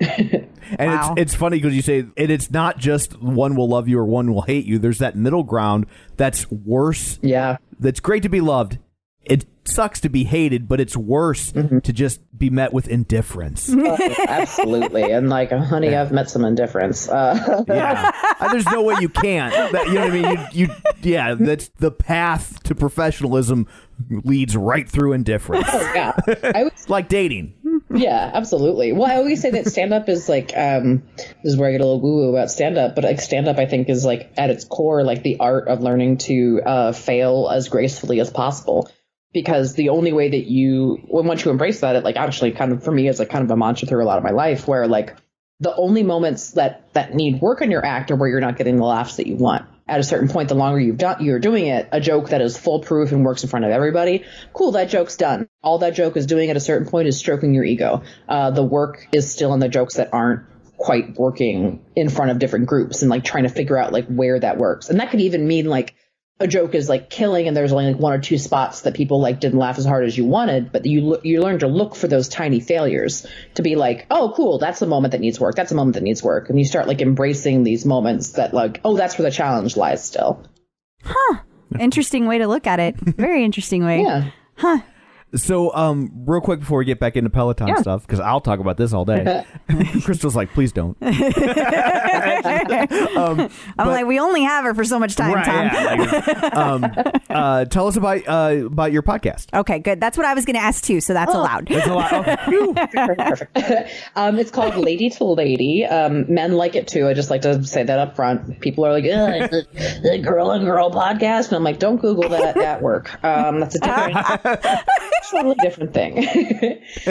And Wow. it's funny because you say it's not just one will love you or one will hate you. There's that middle ground that's worse. Yeah. That's great to be loved. It sucks to be hated, but it's worse to just be met with indifference. Absolutely. And like, honey, I've met some indifference. There's no way you can't. You know what I mean? That's the path to professionalism leads right through indifference. Oh, yeah. Like dating. Yeah, absolutely. Well, I always say that stand-up is like, this is where I get a little woo-woo about stand-up, but like stand-up, I think, is like at its core, like the art of learning to fail as gracefully as possible. Because the only way that once you embrace that, it like actually kind of, for me, is like kind of a mantra through a lot of my life, where like the only moments that need work in your act are where you're not getting the laughs that you want. At a certain point, the longer you're doing it, a joke that is foolproof and works in front of everybody, cool, that joke's done. All that joke is doing at a certain point is stroking your ego. The work is still in the jokes that aren't quite working in front of different groups, and like trying to figure out like where that works. And that could even mean like a joke is like killing and there's only like one or two spots that people like didn't laugh as hard as you wanted, but you learn to look for those tiny failures to be like, oh, cool, that's a moment that needs work. That's a moment that needs work. And you start like embracing these moments that like, oh, that's where the challenge lies still. Huh. Interesting way to look at it. Very interesting way. Yeah. Huh. So, real quick before we get back into Peloton stuff, because I'll talk about this all day. Crystal's like, please don't. I'm like, we only have her for so much time, Tom. Yeah, tell us about your podcast. Okay, good. That's what I was going to ask too, so that's allowed. That's a lot. Perfect. It's called Lady to Lady. Men like it too. I just like to say that up front. People are like, it's a girl and girl podcast. And I'm like, don't Google that at work. That's a totally different thing.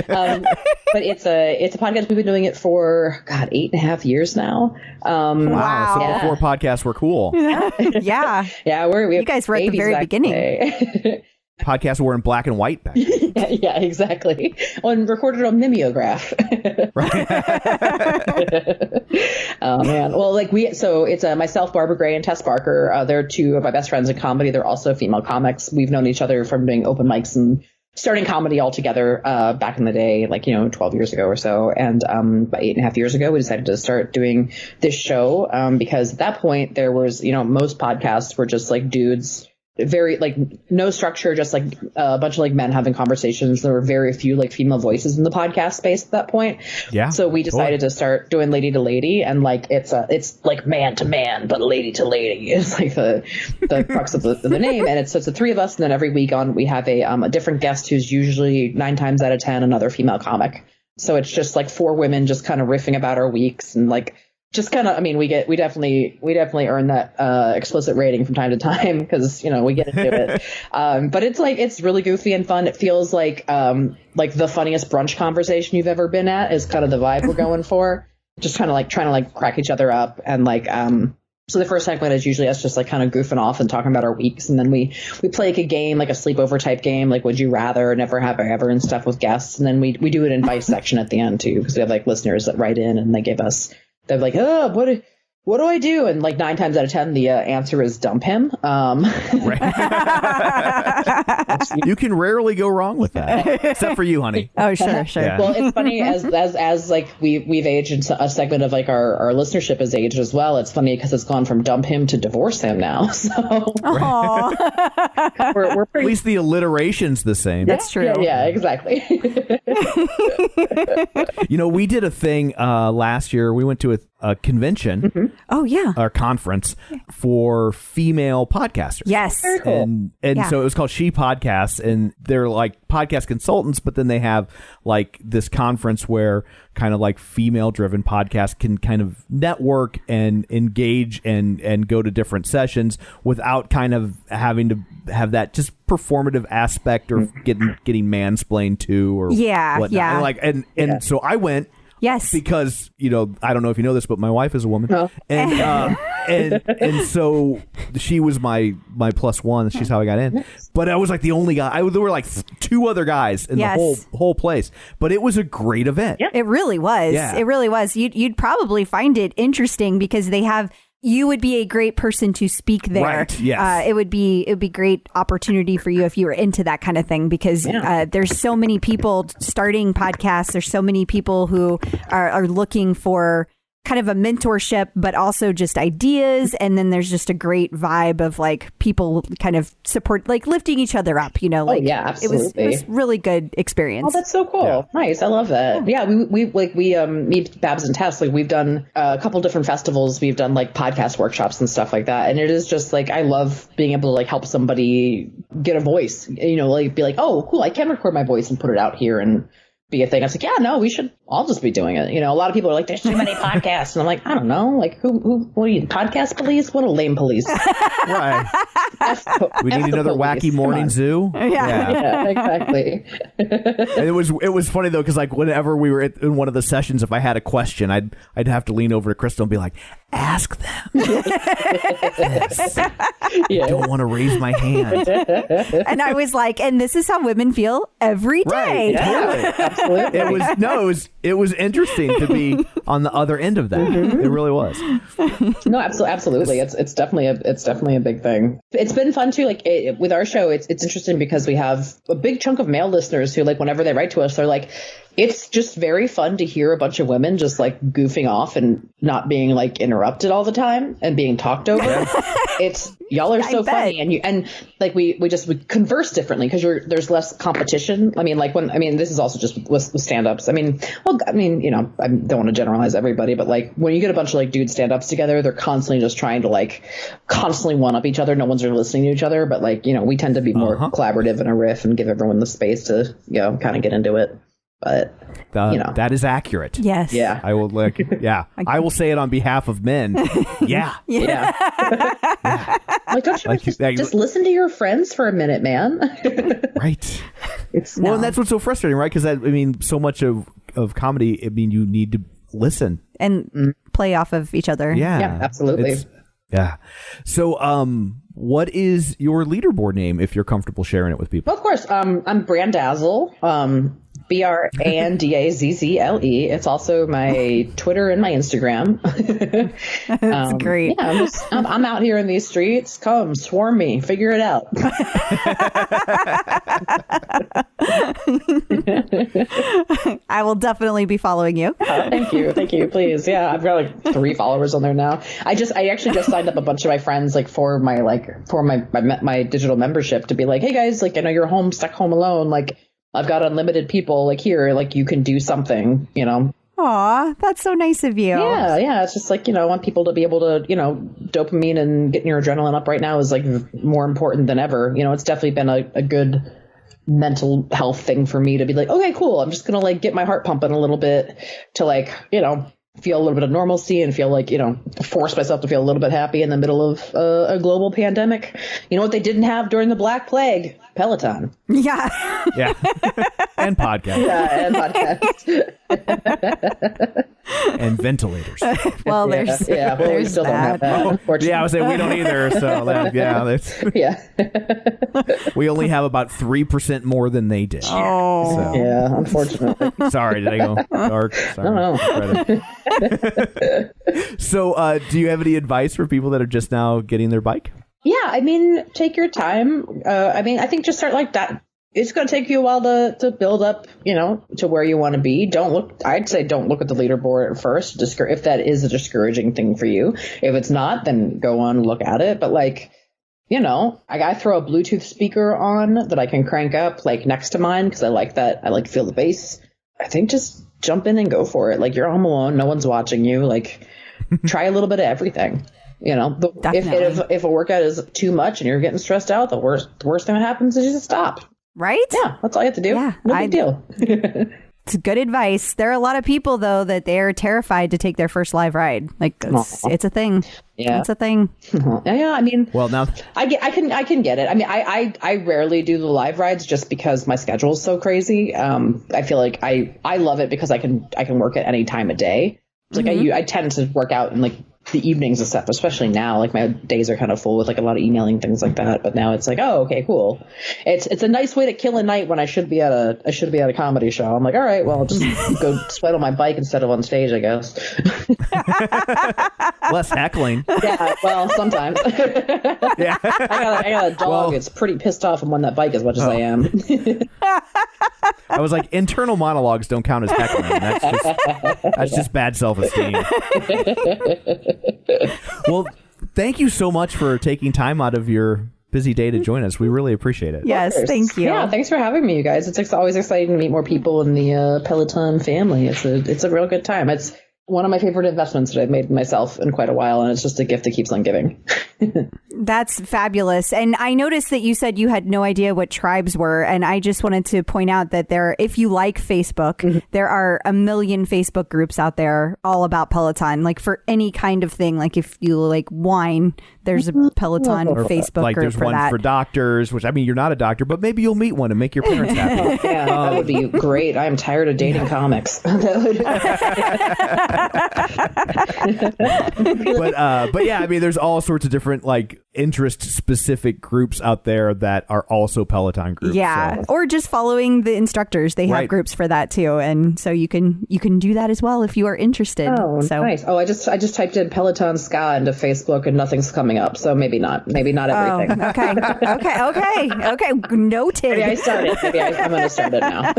But it's a podcast. We've been doing it for 8.5 years now. Wow. So before podcasts were cool. Yeah. You guys were at the very beginning. Podcasts were in black and white back then. Yeah, exactly. And recorded on mimeograph. Oh man. Well, it's myself, Barbara Gray, and Tess Barker. They're two of my best friends in comedy. They're also female comics. We've known each other from doing open mics and starting comedy all together back in the day, 12 years ago or so. And about 8.5 years ago, we decided to start doing this show because at that point there was, most podcasts were just like dudes, very no structure, just like a bunch of men having conversations. There were very few female voices in the podcast space at that point. Yeah. So we decided to start doing Lady to Lady, and it's like man to man, but lady to lady is like the crux of the name. And it's the three of us, and then every week we have a different guest who's usually 9 times out of 10 another female comic. So it's just 4 women just kind of riffing about our weeks and just kind of, we definitely earn that explicit rating from time to time because, we get into it. But it's really goofy and fun. It feels like the funniest brunch conversation you've ever been at is kind of the vibe we're going for. Just kind of trying to crack each other up and So the first segment is usually us just like kind of goofing off and talking about our weeks. And then we play like a game, like a sleepover type game, like Would You Rather, Never Have I Ever and stuff with guests. And then we do an advice section at the end too, because we have like listeners that write in and they're like, oh, what do I do? And like 9 times out of 10, the answer is dump him. You can rarely go wrong with that, except for you, honey. Oh, sure. Yeah. Well, it's funny as like we've aged, and a segment of like our listenership has aged as well. It's funny because it's gone from dump him to divorce him now. So we're pretty. At least the alliteration's the same. That's true. Yeah, exactly. We did a thing last year. We went to a convention. Mm-hmm. Oh, yeah. Or conference for female podcasters. Yes. Very cool. And so it was called She Podcasts, and they're like podcast consultants, but then they have like this conference where kind of like female driven podcasts can kind of network and engage and go to different sessions without kind of having to have that just performative aspect or getting mansplained to or whatnot. And so I went. Yes. Because, I don't know if you know this, but my wife is a woman. Oh. And so she was my plus one. She's how I got in. But I was like the only guy. There were like 2 other guys in the whole place. But it was a great event. Yeah. It really was. Yeah. It really was. You'd probably find it interesting because you would be a great person to speak there. Right, yes. It would be great opportunity for you if you were into that kind of thing because there's so many people starting podcasts. There's so many people who are looking for kind of a mentorship, but also just ideas. And then there's just a great vibe of like people kind of support, like lifting each other up, like yeah, absolutely. It was really good experience. Oh, that's so cool. Yeah. Nice. I love that. Yeah. We me, Babs and Tess, like we've done a couple different festivals. We've done like podcast workshops and stuff like that. And it is just like, I love being able to like help somebody get a voice, like be like, oh, cool. I can record my voice and put it out here and be a thing. I was like, yeah, no, we should all just be doing it. A lot of people are like, there's too many podcasts. And I'm like, I don't know. Like, what are you, podcast police? What a lame police. Right. We need another wacky morning zoo. Yeah, exactly. And it was funny though, because like whenever we were in one of the sessions, if I had a question, I'd have to lean over to Crystal and be like, ask them. I don't want to raise my hand. And I was like, and this is how women feel every day. Right, totally. Absolutely. It was interesting to be on the other end of that. Mm-hmm. It really was. No, absolutely. It's definitely a big thing. It's been fun too. Like with our show, it's interesting because we have a big chunk of male listeners who like whenever they write to us, they're like, it's just very fun to hear a bunch of women just like goofing off and not being like interrupted all the time and being talked over. Y'all are so funny, and we converse differently because there's less competition. I mean, this is also just with stand-ups. I don't want to generalize everybody, but like when you get a bunch of like dude stand-ups together, they're constantly just trying to like constantly one up each other. No one's really listening to each other, but like we tend to be more collaborative in a riff and give everyone the space to kind of get into it. But that is accurate. Yes. Yeah. I will I will say it on behalf of men. Yeah. Like, don't you just listen to your friends for a minute, man? Right. And that's what's so frustrating, right? Because so much of comedy, you need to listen and play off of each other. Yeah, absolutely. So, what is your leaderboard name if you're comfortable sharing it with people? Well, of course. I'm Brandazzle. BRANDAZZLE. It's also my Twitter and my Instagram. That's great. Yeah, I'm out here in these streets. Come swarm me. Figure it out. I will definitely be following you. Thank you. Please. Yeah, I've got like 3 followers on there now. I actually just signed up a bunch of my friends like for my digital membership to be like, hey guys, like I know you're stuck home alone, like. I've got unlimited people like here, like you can do something, Aw, that's so nice of you. Yeah. It's just like, I want people to be able to, dopamine and getting your adrenaline up right now is like more important than ever. It's definitely been a good mental health thing for me to be like, okay, cool. I'm just going to like get my heart pumping a little bit to like, feel a little bit of normalcy and feel like, force myself to feel a little bit happy in the middle of a global pandemic. You know what they didn't have during the Black Plague? Peloton. Yeah. Yeah. And podcasts. Yeah, and podcasts. and ventilators. Well, there's well, we there's still don't have that, unfortunately. Yeah, I was saying we don't either. So we only have about 3% more than they did. Oh, So. Yeah, unfortunately. Sorry, did I go dark? Sorry. No. So, do you have any advice for people that are just now getting their bike? Yeah, I mean, take your time. I think just start like that. It's going to take you a while to build up, to where you want to be. I'd say don't look at the leaderboard at first, if that is a discouraging thing for you. If it's not, then go on and look at it. But I throw a Bluetooth speaker on that I can crank up next to mine because I like that. I like to feel the bass. I think just jump in and go for it. You're home alone. No one's watching you. Try a little bit of everything. If a workout is too much and you're getting stressed out, the worst thing that happens is you just stop. Right? Yeah, that's all you have to do. Yeah, no big deal. It's good advice. There are a lot of people, though, that they're terrified to take their first live ride. It's a thing. Yeah, it's a thing. Yeah, I mean, well, now I can get it. I mean, I rarely do the live rides just because my schedule is so crazy. I feel like I love it because I can work at any time of day. It's I tend to work out in the evenings and stuff, especially now. My days are kind of full with a lot of emailing, things like that. But now it's oh, okay, cool. It's a nice way to kill a night when I should be at a comedy show. I'm all right, well, I'll just go sweat on my bike instead of on stage, I guess. Less heckling. Yeah, well, sometimes. Yeah, I got a dog. It's pretty pissed off I'm on that bike as much as I am. I was internal monologues don't count as heckling. That's just bad self-esteem. Well, thank you so much for taking time out of your busy day to join us. We really appreciate it. Yes, thank you. Yeah, thanks for having me, you guys. It's always exciting to meet more people in the Peloton family. It's a real good time. It's one of my favorite investments that I've made myself in quite a while, and it's just a gift that keeps on giving. That's fabulous. And I noticed that you said you had no idea what tribes were, and I just wanted to point out that if you like Facebook, there are a million Facebook groups out there all about Peloton, for any kind of thing. If you like wine, there's a Peloton Facebook group there's for one that. for doctors, which you're not a doctor, but maybe you'll meet one and make your parents happy. Yeah, that would be great. I'm tired of dating comics. But yeah, there's all sorts of different interest specific groups out there that are also Peloton groups. Yeah, or just following the instructors. They have groups for that too, and so you can do that as well if you are interested. Oh, nice. Oh, I just typed in Peloton ska into Facebook and nothing's coming up. So maybe not everything. Oh, okay. Noted. Maybe I started. Maybe I'm going to start it now.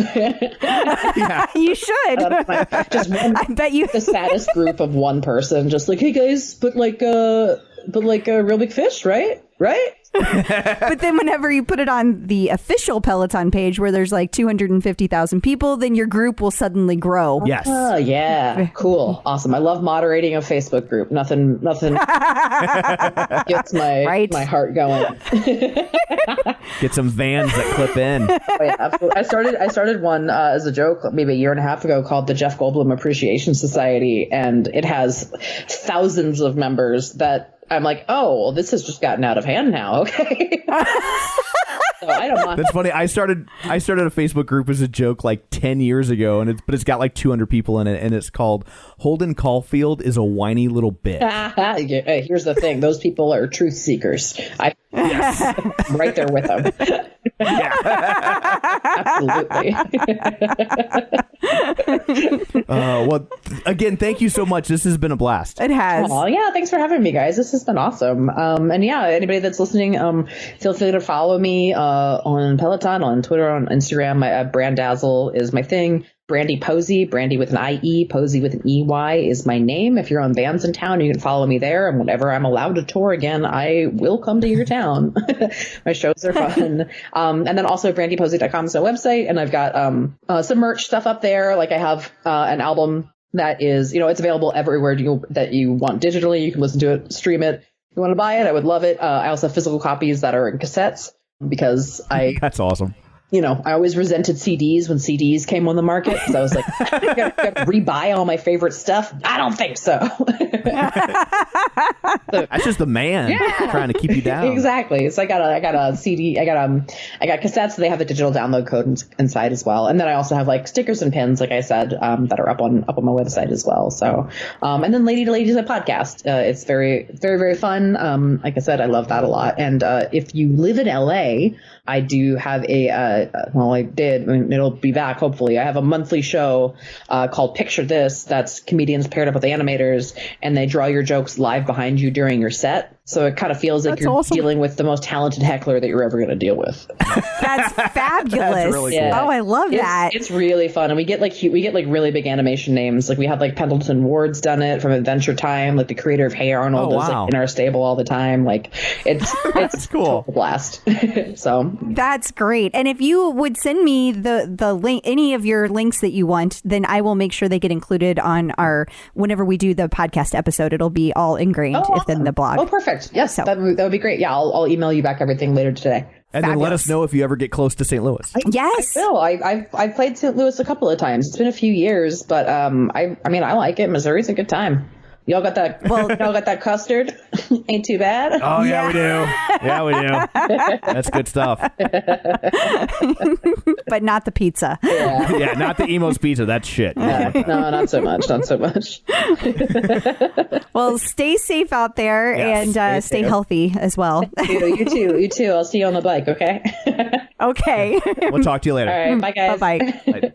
Yeah. You should. I bet you the saddest group of one person, just hey guys, but a real big fish, right? But then whenever you put it on the official Peloton page where there's 250,000 people, then your group will suddenly grow. Yes. Oh, yeah. Cool. Awesome. I love moderating a Facebook group. Nothing gets my heart going. Get some vans that clip in. Oh, yeah, absolutely. I started one as a joke maybe a year and a half ago called the Jeff Goldblum Appreciation Society, and it has thousands of members that I'm oh, well, this has just gotten out of hand now. Okay. So I don't mind. That's funny. I started a Facebook group as a joke 10 years ago, but it's got 200 people in it, and it's called Holden Caulfield is a Whiny Little Bitch. Here's the thing. Those people are truth seekers. Yes. I'm right there with them. Yeah. Absolutely. Well, again, thank you so much. This has been a blast. It has. Oh, yeah. Thanks for having me, guys. This has been awesome. And yeah, anybody that's listening, feel free to follow me on Peloton, on Twitter, on Instagram. My Brandazzle is my thing. Brandie Posey, Brandie with an I-E, Posey with an E-Y is my name. If you're on bands in town, you can follow me there. And whenever I'm allowed to tour again, I will come to your town. My shows are fun. And then also brandieposey.com is my website. And I've got some merch stuff up there. I have an album that is, it's available everywhere that you want digitally. You can listen to it, stream it. If you want to buy it, I would love it. I also have physical copies that are in cassettes because That's awesome. I always resented CDs when CDs came on the market because I was like, I gotta rebuy all my favorite stuff. I don't think so. That's just the man trying to keep you down. Exactly. So I got a CD. I got cassettes. So they have a digital download code inside as well. And then I also have like stickers and pins, like I said, that are up on my website as well. So, and then Lady to Lady is a podcast. It's very, very, very fun. Like I said, I love that a lot. And if you live in LA, I do have I did. I mean, it'll be back, hopefully. I have a monthly show called Picture This. That's comedians paired up with animators, and they draw your jokes live behind you during your set. So it kind of feels like you're dealing with the most talented heckler that you're ever going to deal with. That's fabulous. That's really cool. Oh, I love that. It's really fun. And we get like really big animation names. Like we had like Pendleton Ward's done it from Adventure Time. Like the creator of Hey Arnold is like in our stable all the time. Like it's cool. A blast. So that's great. And if you would send me the link, any of your links that you want, then I will make sure they get included on whenever we do the podcast episode. It'll be all ingrained within the blog. Oh, perfect. Yes, that would be great. Yeah, I'll email you back everything later today. And then let us know if you ever get close to St. Louis. Yes. I will. I've played St. Louis a couple of times. It's been a few years, but I mean I like it. Missouri's a good time. Y'all got that? Well, y'all got that custard? Ain't too bad. Oh yeah, we do. Yeah, we do. That's good stuff. But not the pizza. Yeah, not the Emo's pizza. That's shit. No, not so much. Not so much. Well, stay safe out there and stay healthy as well. You too. I'll see you on the bike. Okay. Okay. We'll talk to you later. All right. Bye, guys. Bye.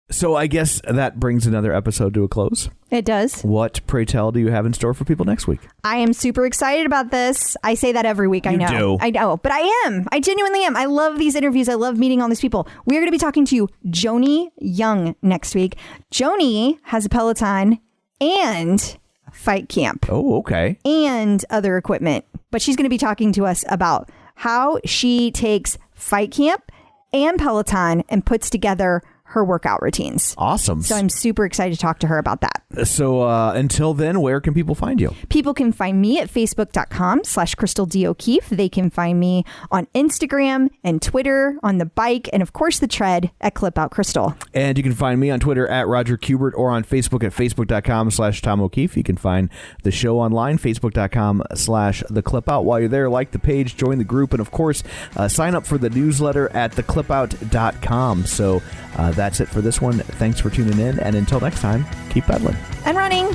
So I guess that brings another episode to a close. It does. What, pray tell, do you have in store for people next week? I am super excited about this. I say that every week. I know. But I am. I genuinely am. I love these interviews. I love meeting all these people. We're going to be talking to Joni Young next week. Joni has a Peloton and fight camp. Oh, okay. And other equipment. But she's going to be talking to us about how she takes fight camp and Peloton and puts together her workout routines. Awesome. So I'm super excited to talk to her about that. So until then, where can people find you? People can find me at facebook.com/Crystal D. O'Keefe. They can find me on Instagram and Twitter, on the bike, and of course the tread at Clip Out Crystal. And you can find me on Twitter at Roger Kubert or on Facebook at facebook.com/Tom O'Keefe. You can find the show online, facebook.com/The Clip Out. While you're there, like the page, join the group, and of course, sign up for the newsletter at theclipout.com. So that's it for this one. Thanks for tuning in, and until next time, keep pedaling and running.